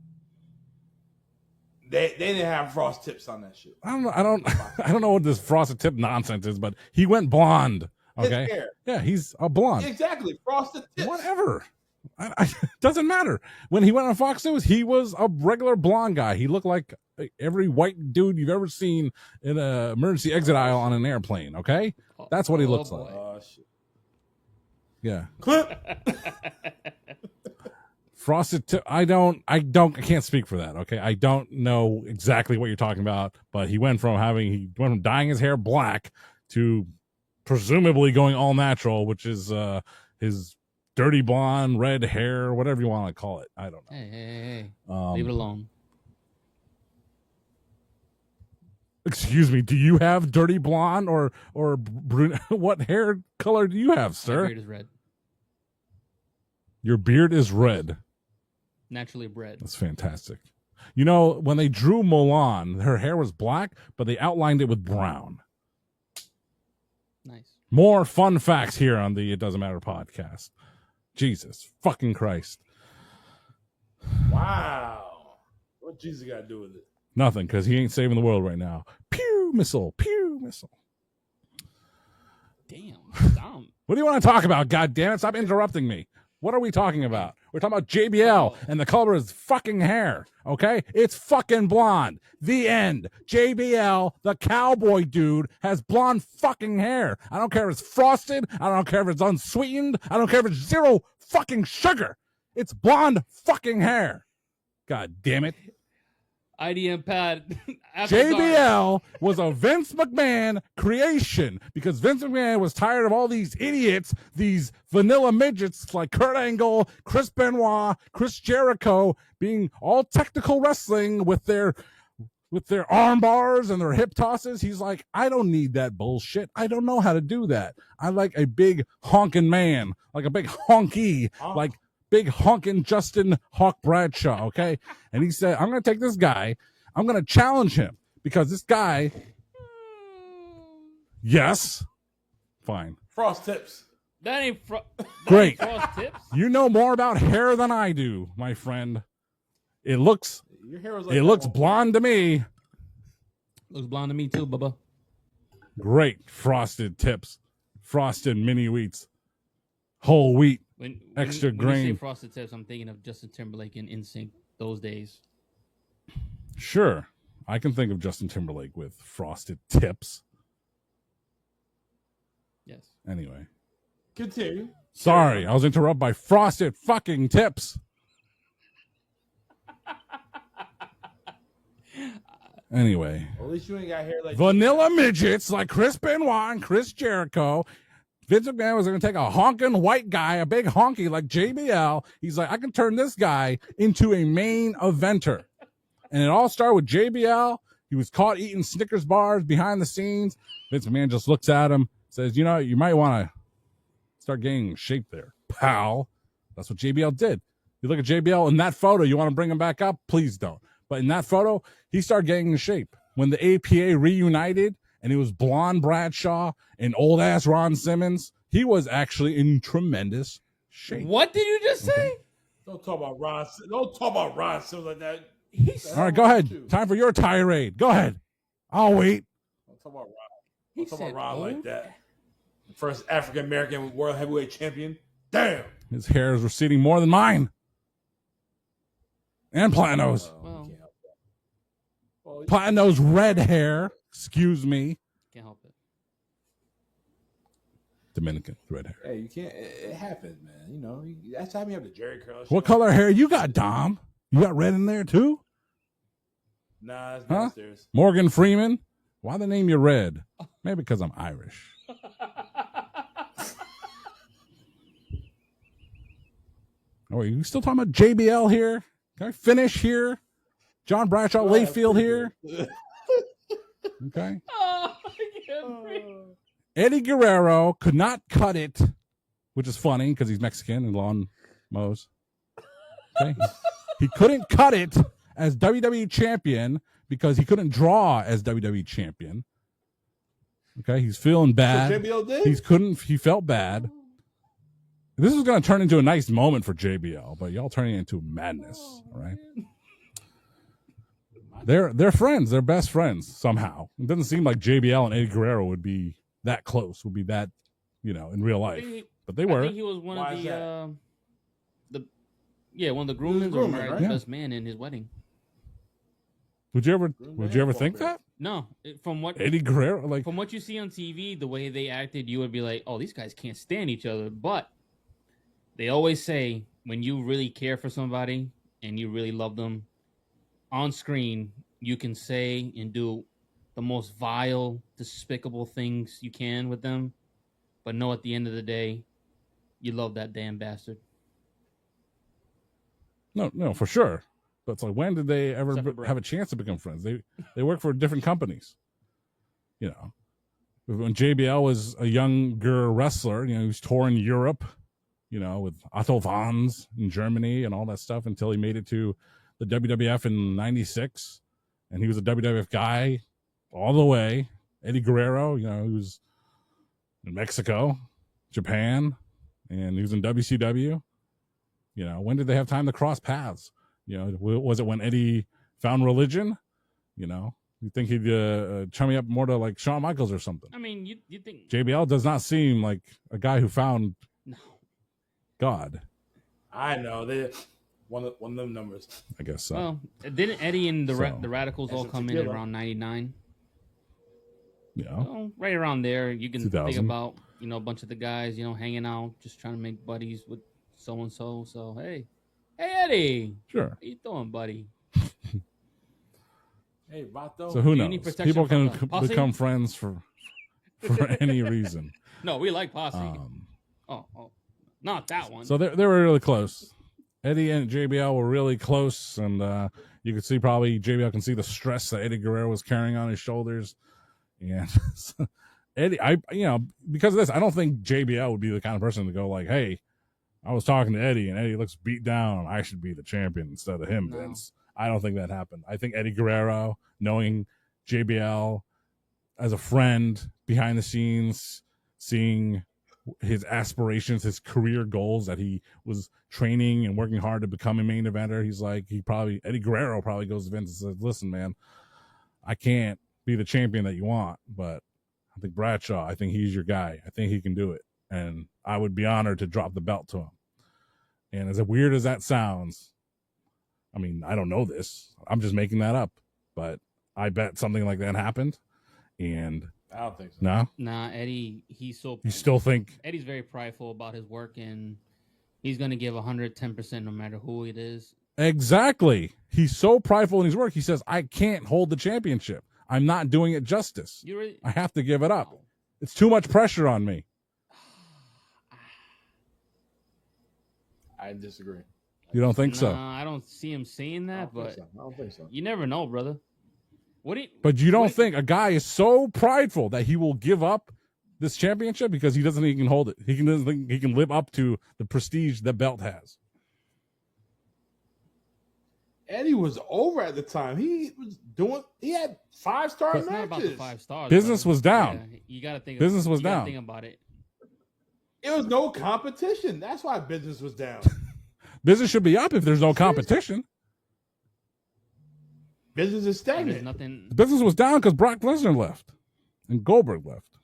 They didn't have frost tips on that shit. I don't know what this frosted tip nonsense is, but he went blonde. Okay. His hair. Yeah, he's a blonde. Exactly. Frosted tips. Whatever. Doesn't matter. When he went on Fox News, he was a regular blonde guy. He looked like every white dude you've ever seen in an emergency exit aisle on an airplane. Okay, that's what he looks like. Oh shit. Yeah. Clip. Frosted tip. I can't speak for that. Okay, I don't know exactly what you're talking about, but he went from dyeing his hair black to presumably going all natural, which is his dirty blonde, red hair, whatever you want to call it. I don't know. Hey. Leave it alone. Excuse me, do you have dirty blonde or brunette? What hair color do you have, sir? My beard is red. Your beard is red. Naturally bred. That's fantastic. When they drew Mulan, her hair was black, but they outlined it with brown. Nice. More fun facts here on the It Doesn't Matter podcast. Jesus fucking Christ. Wow. What Jesus got to do with it? Nothing, because he ain't saving the world right now. Pew missile. Damn. Dumb. What do you want to talk about, God damn it? Stop interrupting me. What are we talking about? We're talking about JBL and the color of his fucking hair, okay? It's fucking blonde. The end. JBL, the cowboy dude, has blonde fucking hair. I don't care if it's frosted. I don't care if it's unsweetened. I don't care if it's zero fucking sugar. It's blonde fucking hair. God damn it. IDM pad. JBL was a Vince McMahon creation because Vince McMahon was tired of all these idiots, these vanilla midgets like Kurt Angle, Chris Benoit, Chris Jericho being all technical wrestling with their with their arm bars and their hip tosses. He's like, I don't need that bullshit. I don't know how to do that. I like a big honking man, like a big honky, like big honking Justin Hawk Bradshaw, okay? And he said, I'm going to take this guy. I'm going to challenge him because this guy, yes, fine. Frost tips. That ain't great. Frost tips. You know more about hair than I do, my friend. It looks, Your hair was like it looks blonde to me. Looks blonde to me too, Bubba. Great frosted tips, frosted mini wheats, whole wheat, extra when grain. you say frosted tips, I'm thinking of Justin Timberlake and NSYNC those days. Sure, I can think of Justin Timberlake with frosted tips. Yes. Anyway, Continue. sorry, I was interrupted by frosted fucking tips. Anyway, Well, at least you ain't got hair like vanilla midgets like Chris Benoit and Chris Jericho. Vince McMahon was going to take a honking white guy, a big honky like JBL. He's like, I can turn this guy into a main eventer. And it all started with JBL. He was caught eating Snickers bars behind the scenes. Vince McMahon just looks at him, says, you know, you might want to start getting in shape there, pal. That's what JBL did. You look at JBL in that photo, you want to bring him back up? Please don't. But in that photo, he started getting in shape. When the APA reunited and it was blonde Bradshaw and old ass Ron Simmons, he was actually in tremendous shape. What did you just say? Don't talk about Ron. Don't talk about Ron Simmons like that. All right, go ahead. Time for your tirade. Go ahead. I'll wait. Don't talk about Ron. He Don't talk about said Ron like old? that. The first African American world heavyweight champion. Damn. His hair is receding more than mine. And Plano's. Well, Well, Plano's red hair. Excuse me. can't help it. Dominican red hair. hey, you can't. It happens, man. You know, that's how you have the Jerry curl. What color hair you got, Dom? You got red in there too? Nah, it's Huh? downstairs. Morgan Freeman? Why they name you Red? Maybe because I'm Irish. Oh, are you still talking about JBL here? Can I finish here? John Bradshaw Oh, Layfield that's here? pretty Okay. Oh, I can't breathe. good. Eddie Guerrero could not cut it, which is funny because he's Mexican and lawn mows. Okay. He couldn't cut it as WWE champion because he couldn't draw as WWE champion. Okay, he's feeling bad. So JBL did? He felt bad. This is going to turn into a nice moment for JBL, but y'all turning it into madness, all right? They're friends. They're best friends somehow. It doesn't seem like JBL and Eddie Guerrero would be that close, would be that, in real life. But they I were. think he was one Why of is one of the groommen or groomman, married right? the Yeah. best man in his wedding. Would you ever think that? No, from what Eddie Guerrero, like, from what you see on TV, the way they acted, you would be like, "Oh, these guys can't stand each other." But they always say when you really care for somebody and you really love them, on screen you can say and do the most vile, despicable things you can with them, but know at the end of the day, you love that damn bastard. no, for sure. But it's like, when did they ever Except for Brett. have a chance to become friends? They work for different companies. When JBL was a younger wrestler, he was touring Europe, with Otto Vons in Germany and all that stuff until he made it to the WWF in '96, and he was a WWF guy all the way. Eddie Guerrero, he was in Mexico, Japan, and he was in WCW. When did they have time to cross paths? Was it when Eddie found religion? You think he'd chum me up more to like Shawn Michaels or something? I mean, you think JBL does not seem like a guy who found no? God. I know. They one of them numbers. I guess so. Well, didn't Eddie and the So- the Radicals all That's come in tequila. around '99? Yeah. Well, right around there, you can think 2000. about a bunch of the guys hanging out, just trying to make buddies with so and so. So hey Eddie, Sure. how you doing, buddy? Hey, Vato. So who Do you need knows? protection People from can the posse? become friends for any reason. No, we like Posse. Um, oh, not that one. so they were really close. Eddie and JBL were really close, and you could see probably JBL can see the stress that Eddie Guerrero was carrying on his shoulders. And Eddie, because of this, I don't think JBL would be the kind of person to go like, "Hey, I was talking to Eddie, and Eddie looks beat down. I should be the champion instead of him." No. Vince, I don't think that happened. I think Eddie Guerrero, knowing JBL as a friend behind the scenes, seeing his aspirations, his career goals that he was training and working hard to become a main eventer, Eddie Guerrero probably goes to Vince and says, "Listen, man, I can't be the champion that you want, but I think Bradshaw, I think he's your guy. I think he can do it. And I would be honored to drop the belt to him." And as weird as that sounds, I mean, I don't know this. I'm just making that up, but I bet something like that happened. And I don't think so. No? Nah, Eddie, you still think Eddie's very prideful about his work, and he's going to give 110% no matter who it is. Exactly. He's so prideful in his work. He says, "I can't hold the championship. I'm not doing it justice. I have to give it up. Wow. It's too much pressure on me." I disagree. You don't think so? I don't see him saying that, but I don't think so. You never know, brother. But you don't think a guy is so prideful that he will give up this championship because he doesn't think he can hold it? He doesn't think he can live up to the prestige the belt has. Eddie was over at the time. He had 5-star matches. It's not about the 5 stars. Business was down. Yeah, you got to think. Business was down. Think about it. It was no competition. That's why business was down. Business should be up if there's no competition. Business is stagnant. There's nothing. Business was down because Brock Lesnar left and Goldberg left.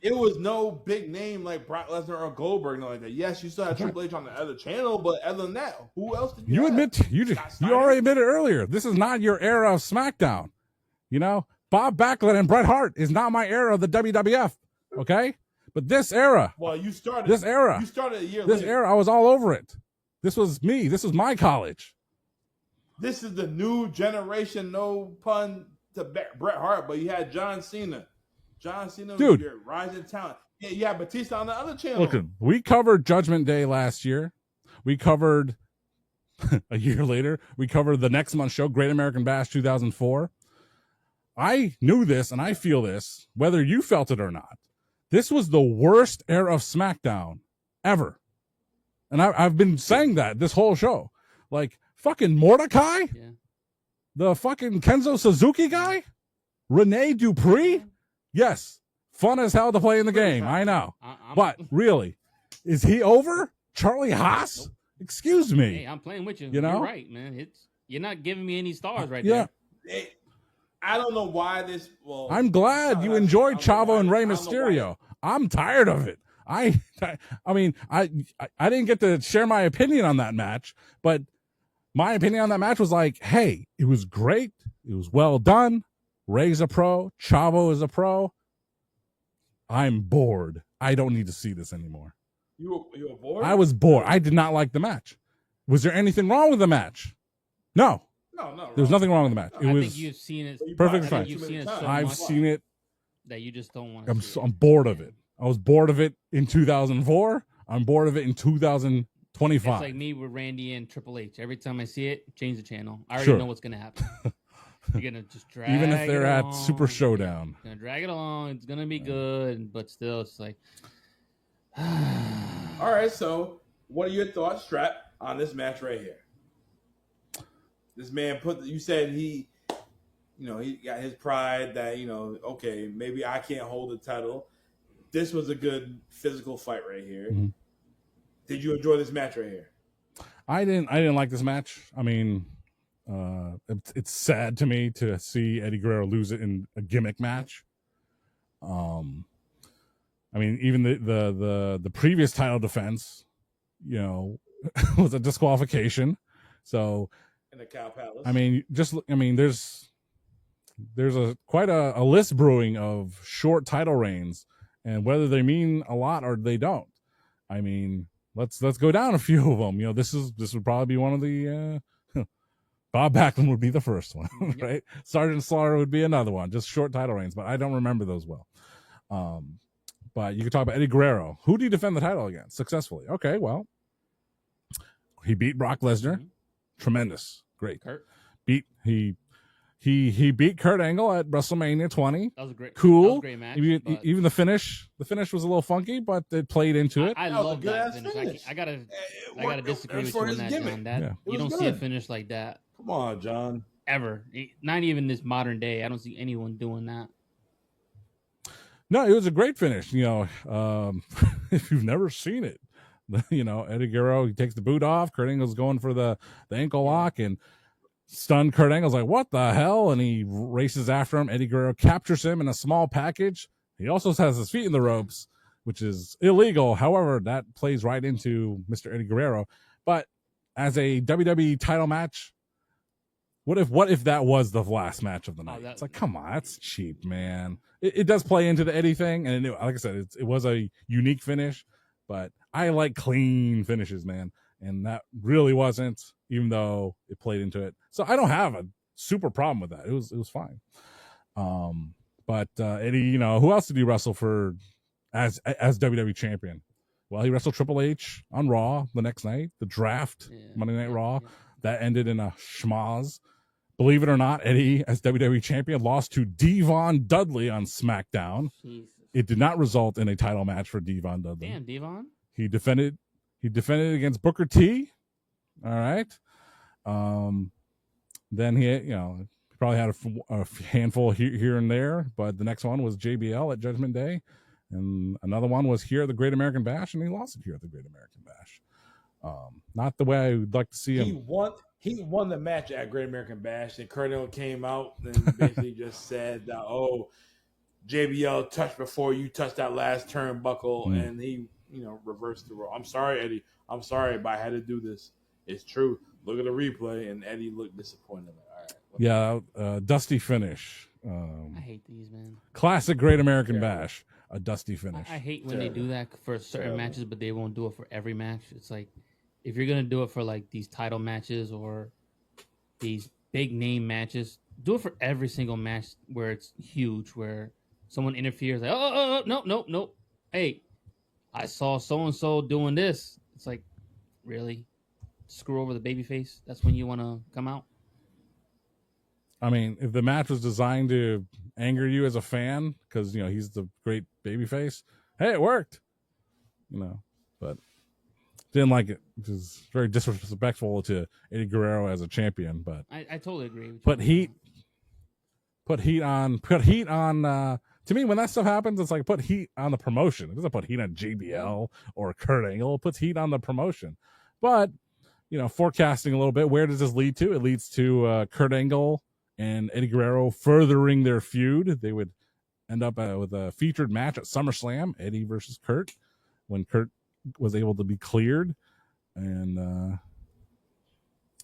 It was no big name like Brock Lesnar or Goldberg, nothing like that. Yes, you still had Triple H on the other channel, but other than that, who else did you have? You already admitted earlier. This is not your era of SmackDown. You know, Bob Backlund and Bret Hart is not my era of the WWF. Okay, but this era. Well, you started this era. You started a year. This later. era, I was all over it. This was me. This was my college. This is the new generation. No pun to Bret Hart, but you had John Cena. John Cena was your rising talent. Yeah, you had Batista on the other channel. Look, we covered Judgment Day last year. We covered a year later. We covered the next month's show, Great American Bash 2004. I knew this, and I feel this, whether you felt it or not. This was the worst era of SmackDown ever. And I've been saying that this whole show. Like, fucking Mordecai? Yeah. The fucking Kenzo Suzuki guy? Rene Dupree? Yes. Fun as hell to play in the game. I know. But really, is he over? Charlie Haas? Nope. Excuse me. Hey, I'm playing with you. You know? You're right, man. You're not giving me any stars right there. I don't know why this. Well, I'm glad you enjoyed Chavo and Rey Mysterio. I'm tired of it. I mean, I didn't get to share my opinion on that match, but my opinion on that match was like, hey, it was great. It was well done. Rey's a pro. Chavo is a pro. I'm bored. I don't need to see this anymore. You were bored? I was bored. I did not like the match. Was there anything wrong with the match? No. No. There was nothing wrong with the match. I think you've seen it. Perfect fine. You've seen it so I've seen it. That you just don't want to see I'm bored of it. I was bored of it in 2004. I'm bored of it in 2025. It's like me with Randy and Triple H. Every time I see it, change the channel. I already know what's going to happen. You're going to just drag it even if they're along. at Super Showdown. You're going to drag it along. It's going to be good, but still, it's like... All right, so what are your thoughts, Strap, on this match right here? This man you said he got his pride that, okay, maybe I can't hold the title. This was a good physical fight right here. Mm-hmm. Did you enjoy this match right here? I didn't like this match. I mean, it's sad to me to see Eddie Guerrero lose it in a gimmick match. I mean, even the previous title defense, was a disqualification. So in the Cow Palace. I mean, there's quite a list brewing of short title reigns, and whether they mean a lot or they don't. I mean, let's go down a few of them. This would probably be one of the Bob Backlund would be the first one, right? Sergeant Slaughter would be another one, just short title reigns, but I don't remember those well. But you could talk about Eddie Guerrero. Who do you defend the title against successfully? Okay, well, he beat Brock Lesnar. Mhm. Tremendous. Great. Kurt. He beat Kurt Angle at WrestleMania 20. That was a great, Cool. That was a great match. Even the finish was a little funky, but it played into it. I That was a love that good-ass finish. finish. I gotta It disagree was with for you on his that, gimmick. John. That Yeah. you It don't was see a good. finish like that Come on, John. ever. Not even this modern day. I don't see anyone doing that. No, it was a great finish. If you've never seen it, Eddie Guerrero, he takes the boot off. Kurt Angle's going for the ankle lock and stunned Kurt Angle's like, what the hell? And he races after him. Eddie Guerrero captures him in a small package. He also has his feet in the ropes, which is illegal. However, that plays right into Mr. Eddie Guerrero. But as a WWE title match, what if that was the last match of the night? It's like, come on, that's cheap, man. It does play into the Eddie thing, and like I said, it was a unique finish, but I like clean finishes, man, and that really wasn't, even though it played into it. So I don't have a super problem with that. It was fine. But Eddie, who else did he wrestle for as WWE champion? Well, he wrestled Triple H on Raw the next night, the draft, Monday Night Raw. Yeah. That ended in a schmoz. Believe it or not, Eddie, as WWE champion, lost to Devon Dudley on SmackDown. Jesus. It did not result in a title match for Devon Dudley. Damn, Devon. He defended against Booker T. All right. Then he probably had a handful here and there, but the next one was JBL at Judgment Day, and another one was here at the Great American Bash, and he lost it here at the Great American Bash. Not the way I would like to see him. He won the match at Great American Bash, and Kurt Angle came out and basically just said, JBL touched before you touched that last turnbuckle, and he, reversed the role. I'm sorry, Eddie. I'm sorry, but I had to do this. It's true. Look at the replay, and Eddie looked disappointed. All right. Dusty finish. I hate these, man. Classic Great American Bash. A dusty finish. I hate when they do that for certain matches, but they won't do it for every match. It's like, if you're gonna do it for like these title matches or these big name matches, do it for every single match where it's huge, where someone interferes, like, no. Hey, I saw so and so doing this. It's like, really? Screw over the babyface? That's when you want to come out? I mean, if the match was designed to anger you as a fan, because he's the great babyface, hey, it worked. But didn't like it, which is very disrespectful to Eddie Guerrero as a champion. But I totally agree with you. Put heat on. To me, when that stuff happens, it's like put heat on the promotion. It doesn't put heat on JBL or Kurt Angle. It puts heat on the promotion. But forecasting a little bit, where does this lead to? It leads to Kurt Angle and Eddie Guerrero furthering their feud. They would end up with a featured match at SummerSlam, Eddie versus Kurt, when Kurt was able to be cleared. And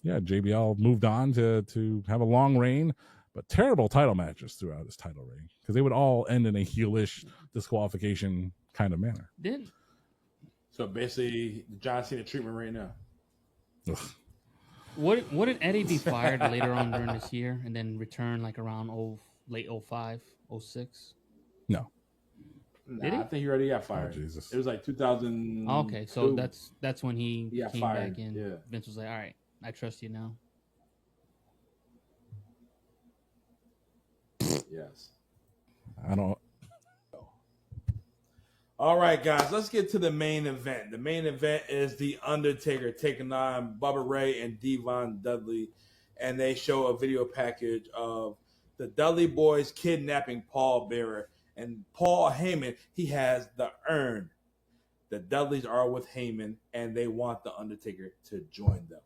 JBL moved on to have a long reign, but terrible title matches throughout his title reign, because they would all end in a heelish disqualification kind of manner. So basically, the John Cena treatment right now. Ugh. Wouldn't Eddie be fired later on during this year and then return like around late 05, 06? No. Did he? I think he already got fired. Oh, Jesus. It was like 2000. Okay, so that's when he got came fired. back in. Yeah. Vince was like, all right, I trust you now. Yes. I don't. All right, guys, let's get to the main event. The main event is The Undertaker taking on Bubba Ray and Devon Dudley, and they show a video package of the Dudley boys kidnapping Paul Bearer. And Paul Heyman, he has the urn. The Dudleys are with Heyman, and they want The Undertaker to join them.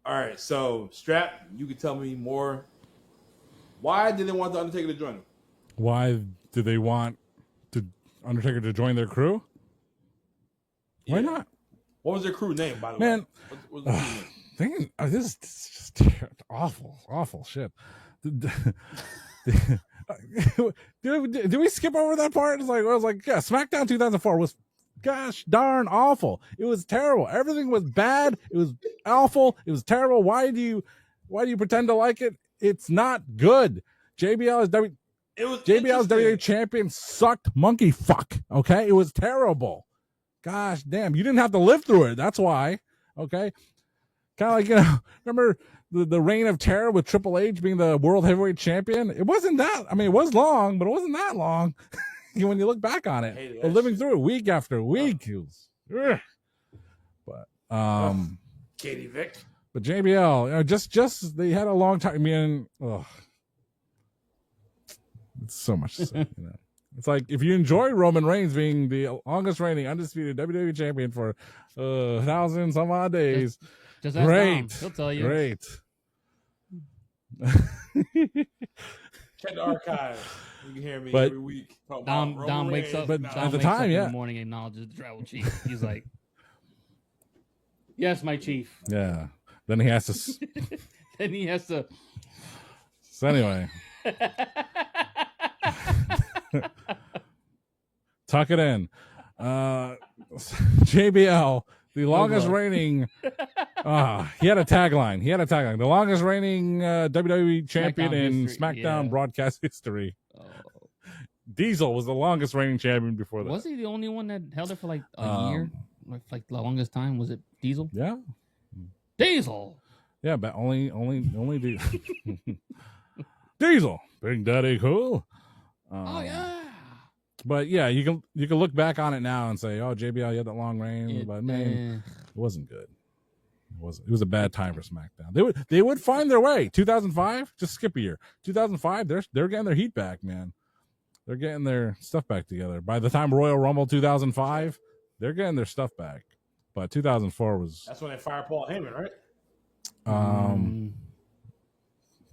All right, so, Strap, you can tell me more. Why did they want The Undertaker to join them? Why do they want Undertaker to join their crew? Why not? What was their crew name, by the Man, way? What was the crew name? This is just awful shit. Did we skip over that part? I was like, yeah, SmackDown 2004 was gosh darn awful. It was terrible. Everything was bad. It was awful. It was terrible. Why do you pretend to like it? It's not good. JBL's WWE champion sucked monkey fuck. Okay, it was terrible. Gosh damn, you didn't have to live through it. That's why. Okay. Kind of like, remember the reign of terror with Triple H being the world heavyweight champion? It wasn't that. I mean, it was long, but it wasn't that long when you look back on it. But living through it week after week, it was, but Katie Vick. But JBL, just they had a long time. I mean, it's so much to say, It's like if you enjoy Roman Reigns being the longest reigning undisputed WWE champion for 1,000 some odd days. Just ask Dom. He'll tell you. Great. Check the archives. You can hear me But every week. Dom wakes up. But Dom at the wakes time, up yeah. in the morning, acknowledges the tribal chief. He's like, "Yes, my chief." Yeah. Then he has to. Then he has to. So anyway. Tuck it in. JBL, the longest reigning. He had a tagline. The longest reigning WWE champion SmackDown in history, SmackDown broadcast history. Oh. Diesel was the longest reigning champion before that. Was he the only one that held it for like a year? Like the longest time? Was it Diesel? Yeah. Diesel. Yeah, but only Diesel. Diesel. Big Daddy Cool. Oh yeah. But yeah, you can look back on it now and say, "Oh, JBL, you had that long reign," but man, it wasn't good. It was a bad time for SmackDown. They would find their way. 2005, just skip a year. 2005, they're getting their heat back, man. They're getting their stuff back together. By the time Royal Rumble 2005, they're getting their stuff back. But 2004 was That's when they fired Paul Heyman, right?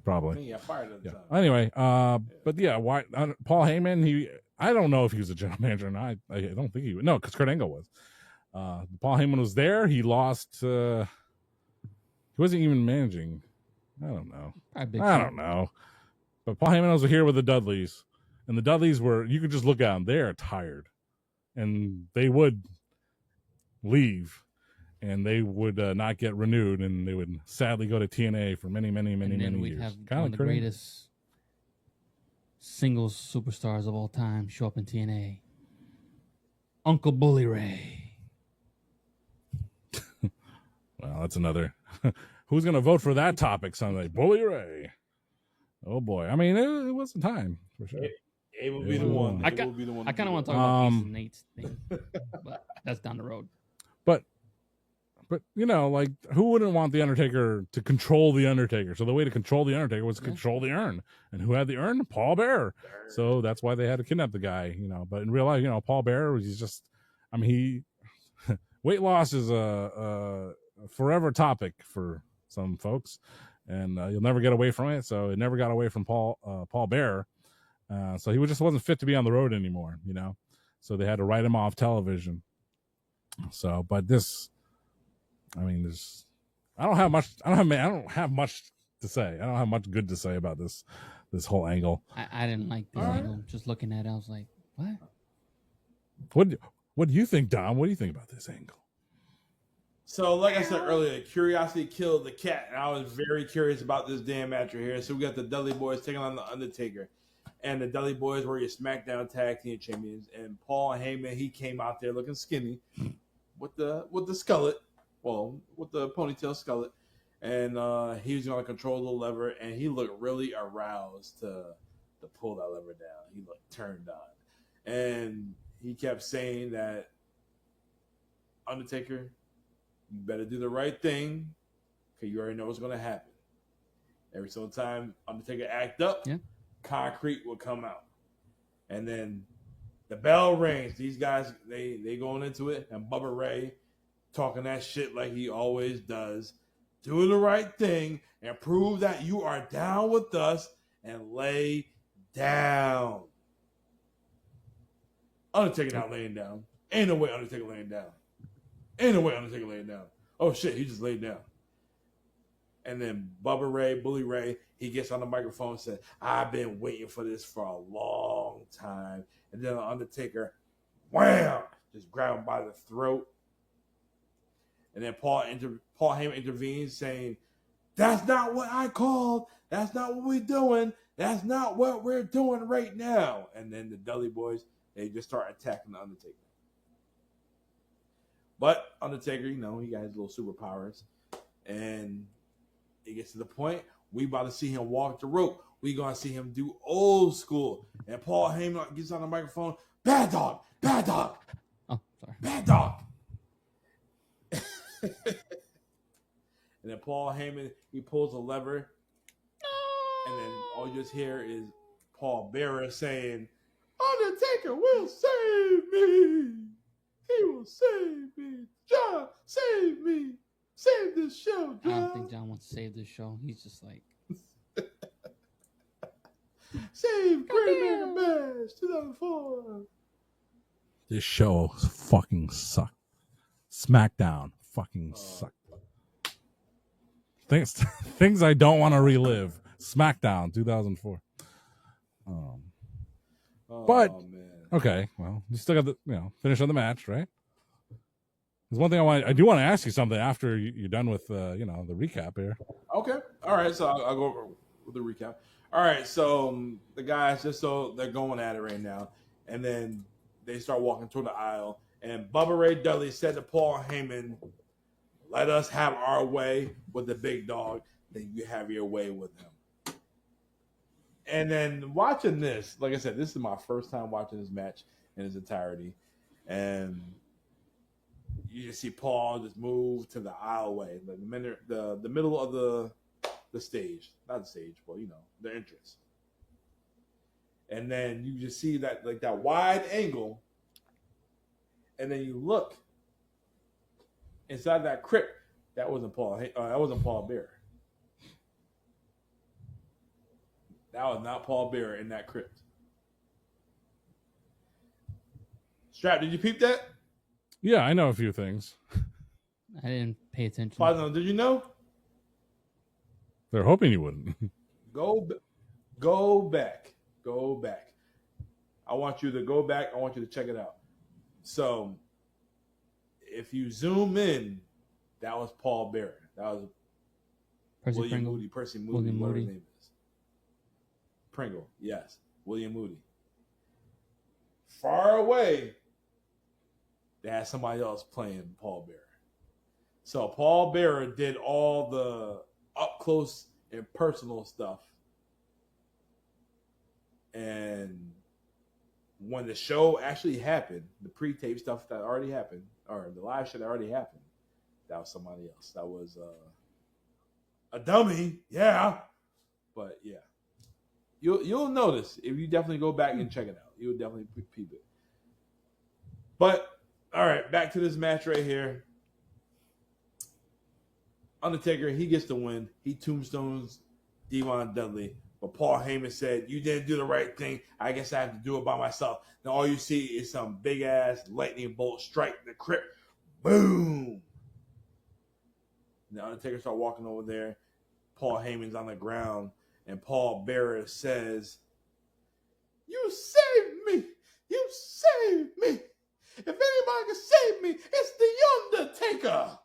Probably. Yeah, fired at the time. Anyway, but yeah, why Paul Heyman? I don't know if he was a general manager or not. I don't think he would. No, because Kurt Angle was. Paul Heyman was there. He lost. He wasn't even managing. I don't know. I don't know. But Paul Heyman was here with the Dudleys, and the Dudleys were. You could just look at them. They're tired, and they would leave, and they would not get renewed, and they would sadly go to TNA for many We'd years. have Kind one of of the greatest singles superstars of all time show up in TNA. Uncle Bully Ray. Well, that's another. Who's going to vote for that topic Sunday? Bully Ray. Oh boy. I mean, it was a time for sure. It will be the one. I kind of want to talk about Ace and Nate's thing, but that's down the road. But like, who wouldn't want the Undertaker to control the Undertaker? So the way to control the Undertaker was to control the urn, and who had the urn? Paul Bearer. So that's why they had to kidnap the guy. But in real life, Paul Bearer was just. I mean, weight loss is a forever topic for some folks, and you'll never get away from it. So it never got away from Paul Bearer. So he just wasn't fit to be on the road anymore. So they had to write him off television. So, but this. I mean, I don't have much to say. I don't have much good to say about this whole angle. I didn't like this angle. Just looking at it, I was like, what? What do you think, Dom? What do you think about this angle? So, like I said earlier, curiosity killed the cat, and I was very curious about this damn match right here. So we got the Dudley Boys taking on the Undertaker, and the Dudley Boys were your SmackDown Tag Team Champions. And Paul Heyman, he came out there looking skinny with the skullet. Well, with the ponytail skullet, and he was going to control the lever, and he looked really aroused to pull that lever down. He looked turned on, and he kept saying that, Undertaker, you better do the right thing, because you already know what's going to happen. Every single time Undertaker act up, concrete will come out, and then the bell rings. These guys, they going into it, and Bubba Ray, talking that shit like he always does. Do the right thing and prove that you are down with us and lay down. Undertaker not laying down. Ain't no way Undertaker laying down. Oh shit, he just laid down. And then Bubba Ray, Bully Ray, he gets on the microphone and said, I've been waiting for this for a long time. And then Undertaker, wham, just grab him by the throat. And then Paul Heyman intervenes, saying, that's not what I called. That's not what we're doing. That's not what we're doing right now. And then the Dudley Boys, they just start attacking the Undertaker. But Undertaker, you know, he got his little superpowers. And it gets to the point, we about to see him walk the rope. We going to see him do old school. And Paul Heyman gets on the microphone, bad dog, bad dog. Oh, sorry. Bad dog. And then Paul Heyman, he pulls a lever. And then all you just hear is Paul Bearer saying, Undertaker will save me. He will save me. John, save me. Save this show, John. I don't think John wants to save this show. He's just like... Save Great American Bash 2004. This show fucking sucked. SmackDown fucking sucked. Things I don't want to relive. SmackDown 2004. But man. okay, well, you still got the finish of the match, right? There's one thing I do want to ask you something after you're done with the recap here. Okay, all right. So I'll go over with the recap. All right, so the guys they're going at it right now, and then they start walking toward the aisle, and Bubba Ray Dudley said to Paul Heyman, "Let us have our way with the big dog, then you have your way with him." And then watching this, like I said, this is my first time watching this match in its entirety, and you just see Paul just move to the aisleway, the middle of the stage, not the stage, but the entrance. And then you just see that that wide angle, and then you look inside that crypt. That wasn't Paul. That wasn't Paul Bearer. That was not Paul Bearer in that crypt. Strap, did you peep that? Yeah, I know a few things. I didn't pay attention. Father, did you know? They're hoping you wouldn't. Go back. I want you to go back. I want you to check it out. So, if you zoom in, that was Paul Bearer. That was Percy William Pringle. Moody, Percy Moody, William whatever Moody. his name is. Pringle, yes. William Moody. Far away, they had somebody else playing Paul Bearer. So Paul Bearer did all the up close and personal stuff. And when the show actually happened, the pre-tape stuff that already happened, or the live show that already happened, that was somebody else. That was a dummy, yeah. But yeah. You'll notice if you definitely go back and check it out. You'll definitely peep it. But all right, back to this match right here. Undertaker, he gets the win. He tombstones Devon Dudley. But Paul Heyman said, "You didn't do the right thing. I guess I have to do it by myself." Now all you see is some big ass lightning bolt strike the crypt. Boom. And the Undertaker start walking over there. Paul Heyman's on the ground. And Paul Bearer says, "You saved me. You saved me. If anybody can save me, it's the Undertaker."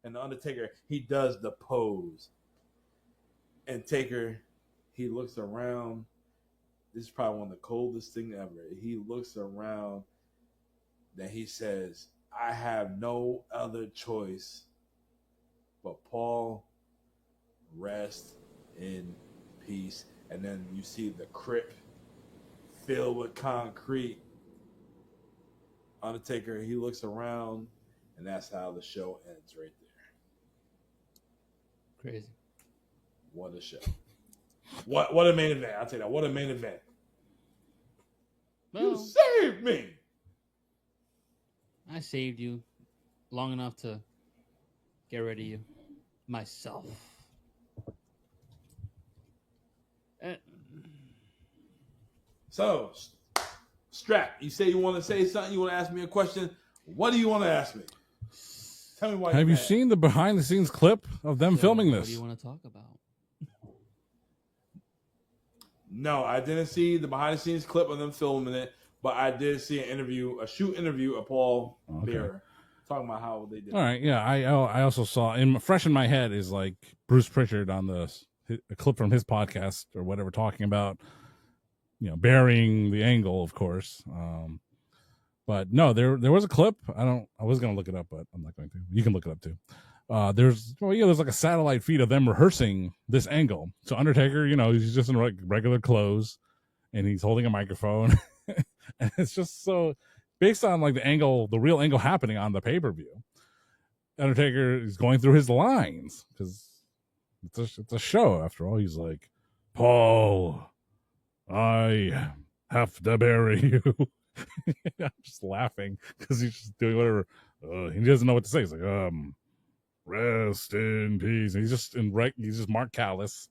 And the Undertaker, he does the pose. And Taker, he looks around. This is probably one of the coldest things ever. He looks around. Then he says, "I have no other choice but Paul, rest in peace." And then you see the crypt filled with concrete. Undertaker, he looks around, and that's how the show ends right there. Crazy. What a show. What a main event. I'll tell you that. What a main event. Well, You saved me. I saved you long enough to get rid of you myself. So, Strap, you say you want to say something? You want to ask me a question? What do you want to ask me? Tell me why. Have you seen the behind the scenes clip of them filming What this? do you want to talk about? No, I didn't see the behind the scenes clip of them filming it, but I did see a shoot interview of Paul Bearer talking about how they did. All right, yeah, I also saw fresh in my head is like Bruce Pritchard on a clip from his podcast or whatever, talking about burying the angle, of course. But no, there was a clip. I was gonna look it up, but I'm not going to. You can look it up too. There's like a satellite feed of them rehearsing this angle. So Undertaker, he's just in regular clothes, and he's holding a microphone, and it's just so based on like the real angle happening on the pay-per-view. Undertaker is going through his lines because it's a show after all. He's like, Paul, I have to bury you. I'm just laughing because he's just doing whatever. He doesn't know what to say. He's like, rest in peace. And he's just Mark Callis,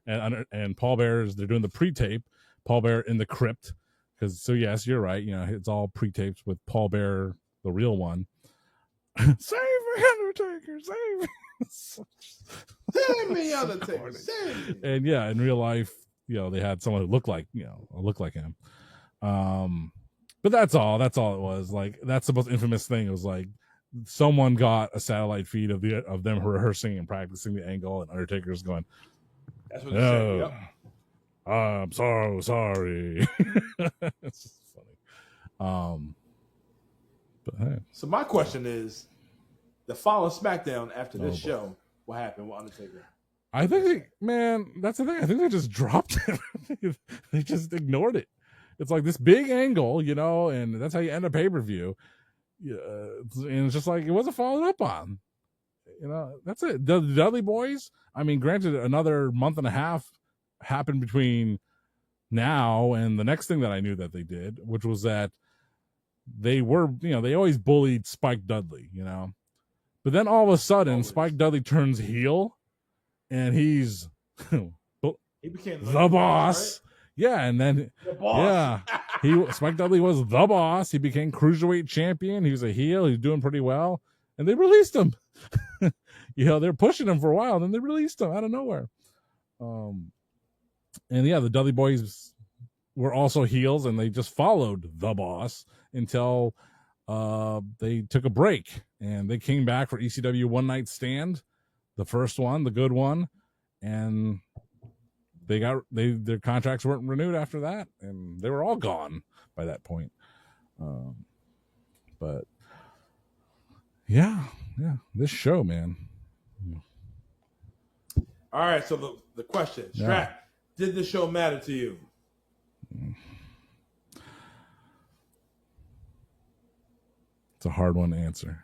and Paul Bear they're doing the pre-tape. Paul Bear in the crypt because yes, you're right. It's all pre-taped with Paul Bear, the real one. Save me, Undertaker! Save me! Save me, Undertaker! Save me! And yeah, in real life, they had someone who looked like him. But that's all. That's all it was. Like that's the most infamous thing. It was like someone got a satellite feed of them rehearsing and practicing the angle, and Undertaker's going, "That's what they said." Yep. I'm so sorry. It's just funny. But hey. So my question is, the following SmackDown after this show, what happened with Undertaker? I think, that's the thing. I think they just dropped it. They just ignored it. It's like this big angle, and that's how you end a pay-per-view. And it's just like, it wasn't followed up on. That's it. The Dudley Boys, granted, another month and a half happened between now and the next thing that I knew that they did, which was that they were, they always bullied Spike Dudley, but then all of a sudden Spike Dudley turns heel and he's he became the boss. Right? Yeah. And then, the boss. Spike Dudley was the boss. He became Cruiserweight champion. He was a heel. He was doing pretty well. And they released him. They're pushing him for a while. And then they released him out of nowhere. And yeah, the Dudley Boys were also heels, and they just followed the boss until they took a break, and they came back for ECW One Night Stand, the first one, the good one, and their contracts weren't renewed after that, and they were all gone by that point. But yeah, this show, man. All right, so the question, Strat, did the show matter to you? It's a hard one to answer.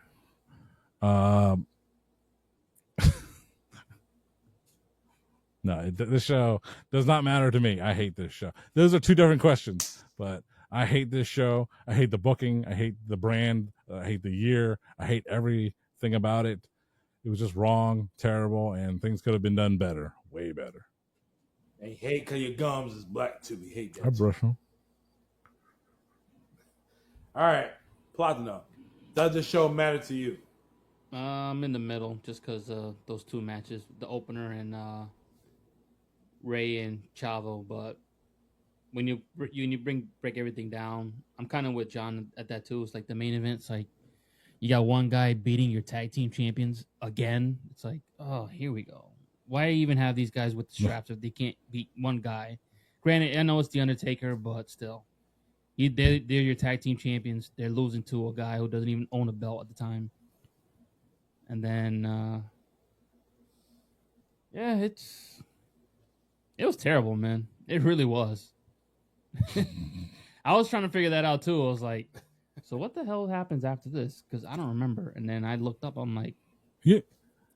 No, this show does not matter to me. I hate this show. Those are two different questions, but I hate this show. I hate the booking. I hate the brand. I hate the year. I hate everything about it. It was just wrong, terrible, and things could have been done better, way better. And hate because your gums is black too. We hate that. I brush them. All right, Platino, does the show matter to you? I'm in the middle just because those two matches, the opener and Ray and Chavo. But when you break everything down, I'm kind of with John at that too. It's like the main event's like you got one guy beating your tag team champions again. It's like, oh, here we go. Why even have these guys with the straps if they can't beat one guy? Granted, I know it's The Undertaker, but still. They're your tag team champions. They're losing to a guy who doesn't even own a belt at the time. And then, it was terrible, man. It really was. I was trying to figure that out, too. I was like, so what the hell happens after this? Because I don't remember. And then I looked up. I'm like,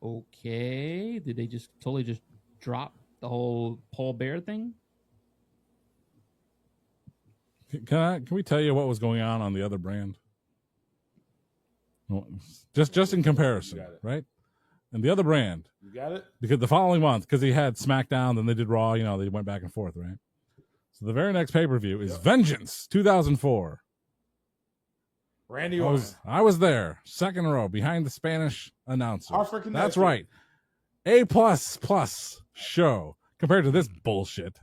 okay. Did they just totally just drop the whole Paul Bear thing? Can we tell you what was going on the other brand? Well, just in comparison, right? And the other brand. You got it? Because the following month, because he had SmackDown, then they did Raw, they went back and forth, right? So the very next pay-per-view is Vengeance 2004. Randy Orton. I was there, second row, behind the Spanish announcer. That's right. A++ show compared to this bullshit.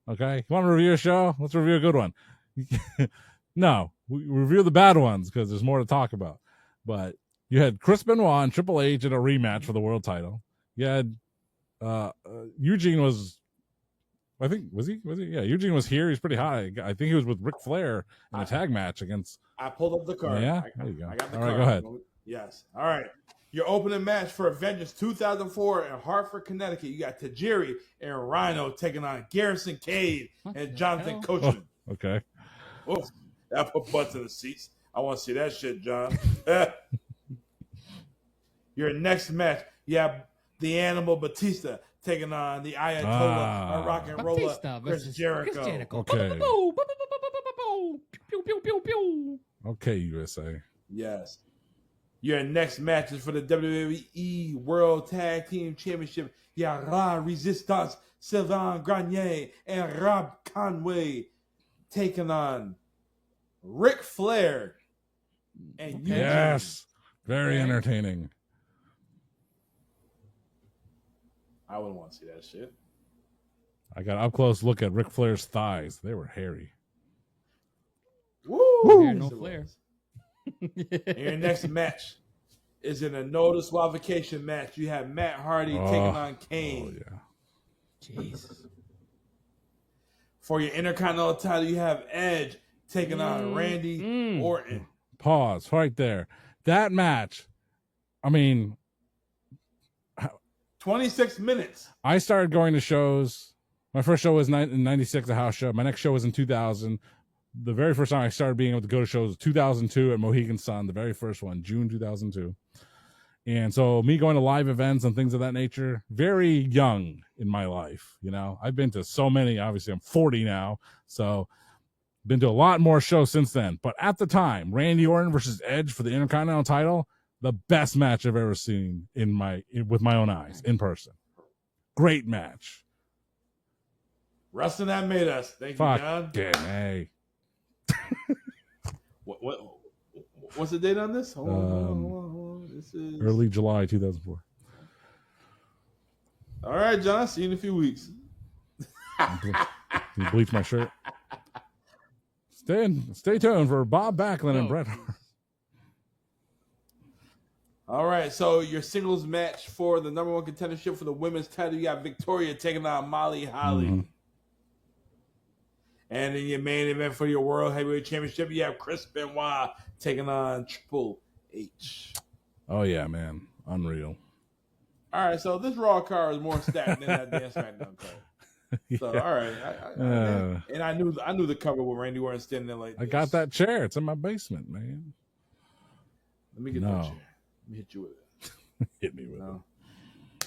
Okay? You want to review a show? Let's review a good one. No, we review the bad ones because there's more to talk about. But you had Chris Benoit and Triple H in a rematch for the world title. You had Eugene was I think was he? Yeah, Eugene was here. He's pretty high. I think he was with Ric Flair in a tag match against. I pulled up the card. Yeah, there you go. I got the All card. right, go ahead. Yes. All right. Your opening match for Vengeance 2004 in Hartford, Connecticut. You got Tajiri and Rhino taking on Garrison Cade and Jonathan Coachman. Oh, okay. Oof, that put butts in the seats. I want to see that shit, John. Your next match, you have the Animal Batista taking on the Ayatollah and Rock and Roller Chris Jericho. Okay. Okay, USA. Yes. Your next match is for the WWE World Tag Team Championship. You have La Resistance, Sylvain Grenier, and Rob Conway taking on Ric Flair and Eugene. Yes. Very entertaining. I wouldn't want to see that shit. I got an up close look at Ric Flair's thighs. They were hairy. Woo! No Flair. And your next match is in a no disqualification match. You have Matt Hardy taking on Kane. Oh, yeah. Jesus. For your Intercontinental title, you have Edge taking on Randy Orton. Pause right there. That match, I mean, 26 minutes. I started going to shows. My first show was in 96, a house show. My next show was in 2000. The very first time I started being able to go to shows was 2002 at Mohegan Sun, the very first one, June 2002. And so me going to live events and things of that nature, very young in my life. You know, I've been to so many. Obviously, I'm 40 now. So been to a lot more shows since then. But at the time, Randy Orton versus Edge for the Intercontinental title, the best match I've ever seen with my own eyes in person. Great match. Wrestling that made us. Thank you, John. Yeah, hey. What's the date on this? Hold on. This is early July 2004. All right, John. See you in a few weeks. You bleach my shirt. Stay tuned for Bob Backlund and Bret Hart. All right, so your singles match for the number one contendership for the women's title, you got Victoria taking on Molly Holly. Mm-hmm. And in your main event for your World Heavyweight Championship, you have Chris Benoit taking on Triple H. Oh, yeah, man. Unreal. All right, so this Raw card is more stacked than that damn SmackDown card. So, all right. And I knew the cover with Randy Orton standing there like this. I got that chair. It's in my basement, man. Let me get that chair. Let me hit you with it. Hit me with it.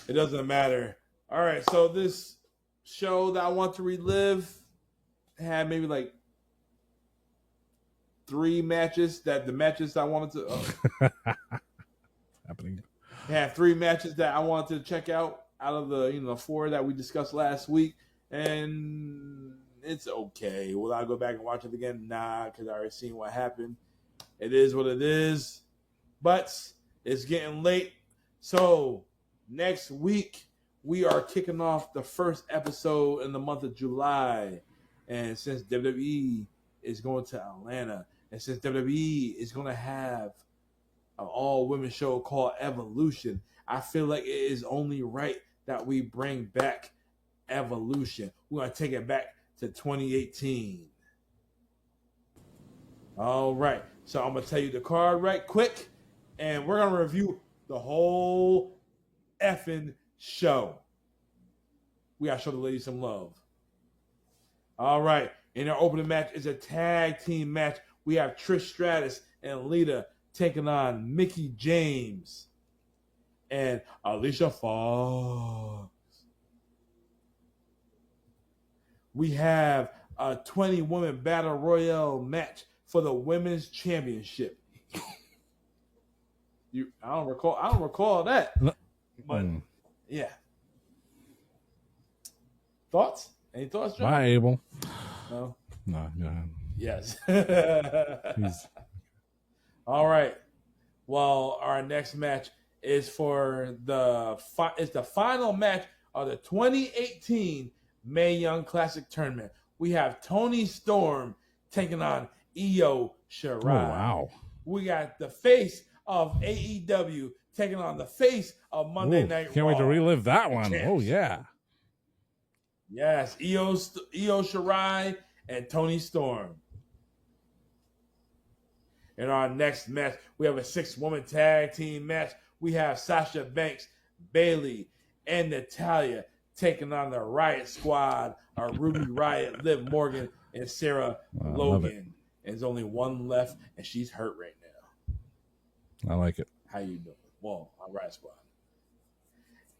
It doesn't matter. All right, so this show that I want to relive had maybe like 3 matches that the matches I wanted to happening. Had 3 matches that I wanted to check out of the 4 that we discussed last week, and it's okay. Will I go back and watch it again? Nah, because I already seen what happened. It is what it is, but it's getting late. So next week we are kicking off the first episode in the month of July. And since WWE is going to Atlanta, and since WWE is going to have an all-women show called Evolution, I feel like it is only right that we bring back Evolution. We're going to take it back to 2018. All right. So I'm going to tell you the card right quick, and we're going to review the whole effing show. We got to show the ladies some love. All right. In our opening match is a tag team match. We have Trish Stratus and Lita taking on Mickie James and Alicia Fox. We have a 20-woman battle royale match for the women's championship. I don't recall that. But yeah. Thoughts? Any thoughts, John? Bye, Abel. No. No. Yes. All right. Well, our next match is for the final match of the 2018 Mae Young Classic Tournament. We have Toni Storm taking on Io Shirai. Oh, wow. We got the face of AEW taking on the face of Monday Night Raw. Can't wait to relive that one. Champs. Oh, yeah. Yes, Io Shirai and Tony Storm. In our next match, we have a 6-woman tag team match. We have Sasha Banks, Bayley, and Natalya taking on the Riot Squad, Ruby Riot, Liv Morgan, and Sarah Logan. And there's only one left, and she's hurt right now. I like it. How you doing? Well, our Riot Squad.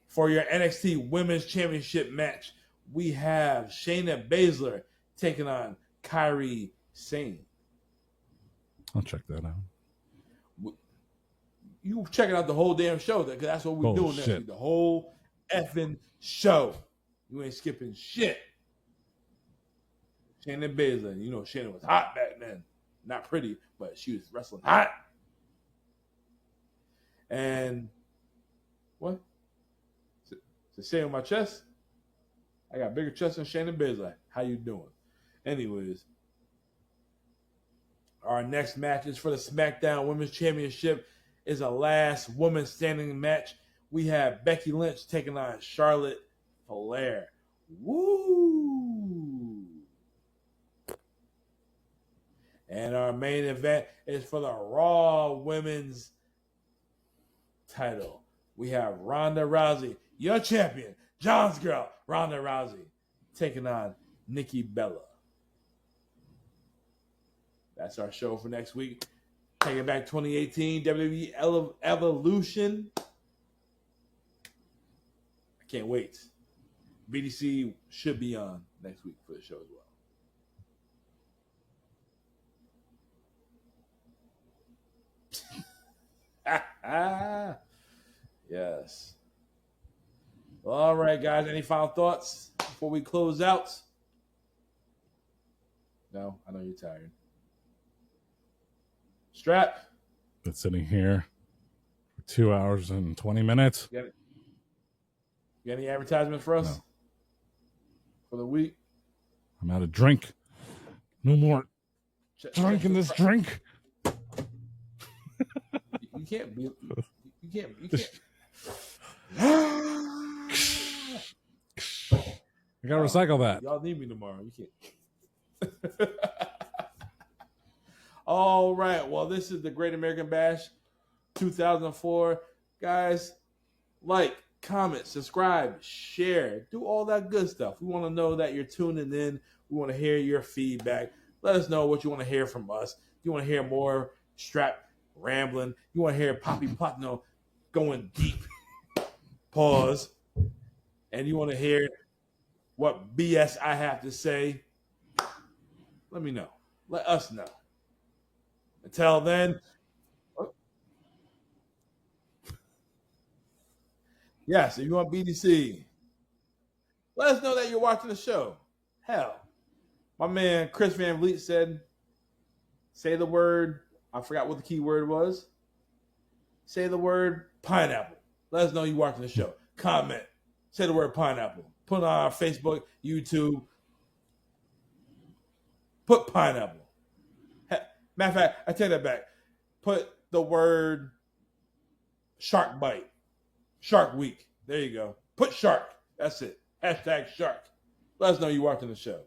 For your NXT Women's Championship match, we have Shayna Baszler taking on Kairi Sane. I'll check that out. You checking out the whole damn show, because that's what we're doing next week. The whole effing show. You ain't skipping shit. Shayna Baszler. You know, Shayna was hot back then. Not pretty, but she was wrestling hot. And what? To say on my chest, I got bigger chest than Shayna Baszler. How you doing? Anyways, our next match is for the SmackDown Women's Championship. Is a last woman standing match. We have Becky Lynch taking on Charlotte Flair. Woo! And our main event is for the Raw Women's title. We have Ronda Rousey, your champion, John's girl, Ronda Rousey, taking on Nikki Bella. That's our show for next week. Taking back 2018 WWE Evolution. I can't wait. BDC should be on next week for the show as well. Yes. All right, guys. Any final thoughts before we close out? No, I know you're tired. Strap. Been sitting here for 2 hours and 20 minutes. You got any advertisements for us? No. For the week? I'm out of drink. No more drinking this drink. You can't be. You can't. I gotta recycle that. Y'all need me tomorrow. You can't. All right. Well, this is the Great American Bash 2004. Guys, like, comment, subscribe, share, do all that good stuff. We want to know that you're tuning in. We want to hear your feedback. Let us know what you want to hear from us. You want to hear more Strap rambling. You want to hear Poppy Platino going deep. Pause. And you want to hear what BS I have to say. Let me know. Let us know. Until then, yes, if you want BDC, let us know that you're watching the show. Hell, my man Chris Van Vliet said, say the word, I forgot what the key word was. Say the word pineapple. Let us know you're watching the show. Comment. Say the word pineapple. Put it on our Facebook, YouTube. Put pineapple. Matter of fact, I take that back. Put the word shark bite. Shark week. There you go. Put shark. That's it. Hashtag shark. Let us know you're watching the show.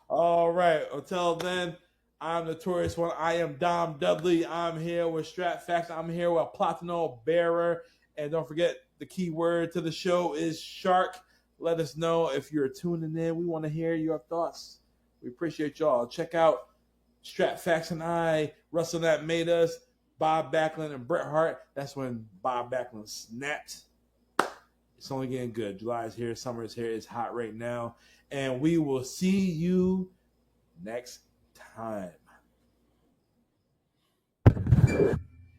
All right. Until then, I'm Notorious One. I am Dom Dudley. I'm here with Strat Facts. I'm here with Platino Bearer. And don't forget, the key word to the show is shark. Let us know if you're tuning in. We want to hear your thoughts. We appreciate y'all. Check out Strat Facts and I, Russell That Made Us, Bob Backlund, and Bret Hart. That's when Bob Backlund snapped. It's only getting good. July is here. Summer is here. It's hot right now. And we will see you next time.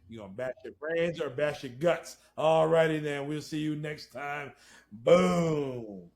You gonna bash your brains or bash your guts? All righty then. We'll see you next time. Boom.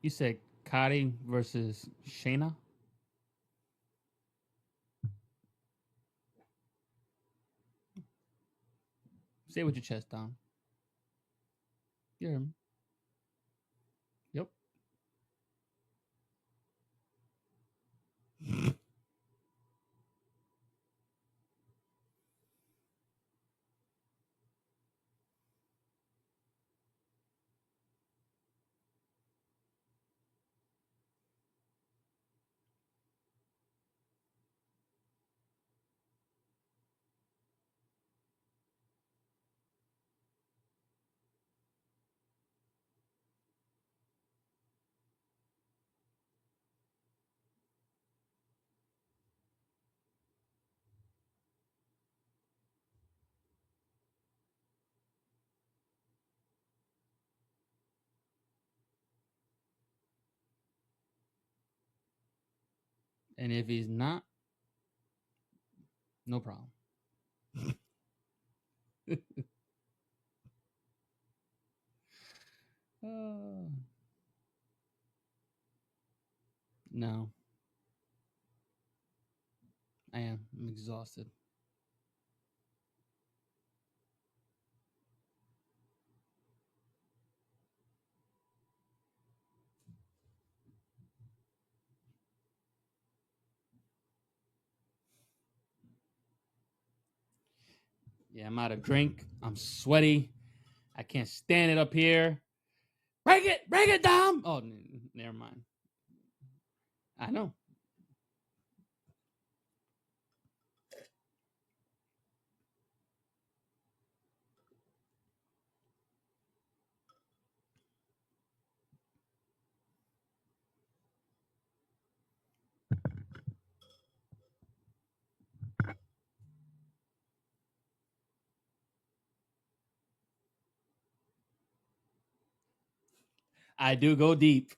You said Kari versus Shayna? Say it with your chest, Dom. You hear him? Yep. And if he's not, no problem. No, I am. I'm exhausted. Yeah, I'm out of drink. I'm sweaty. I can't stand it up here. Break it, Dom. Oh, never mind. I know. I do go deep.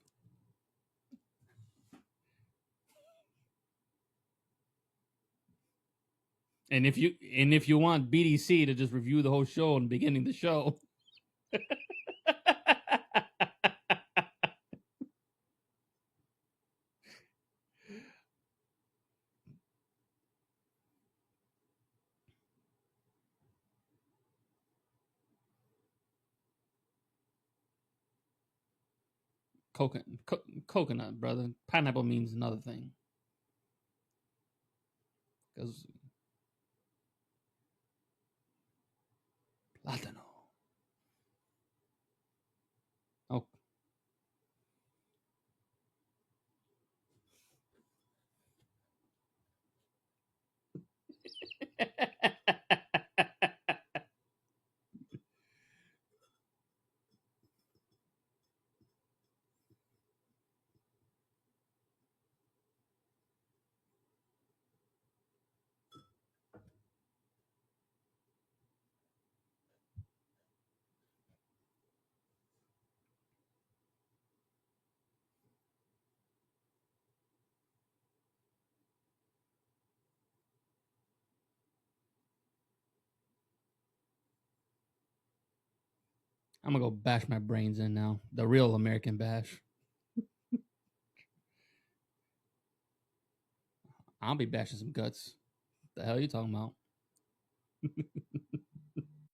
And if you want BDC to just review the whole show and beginning the show. Coconut, brother. Pineapple means another thing. Because Plátano. Oh. I'm gonna go bash my brains in now. The real American bash. I'll be bashing some guts. The hell are you talking about?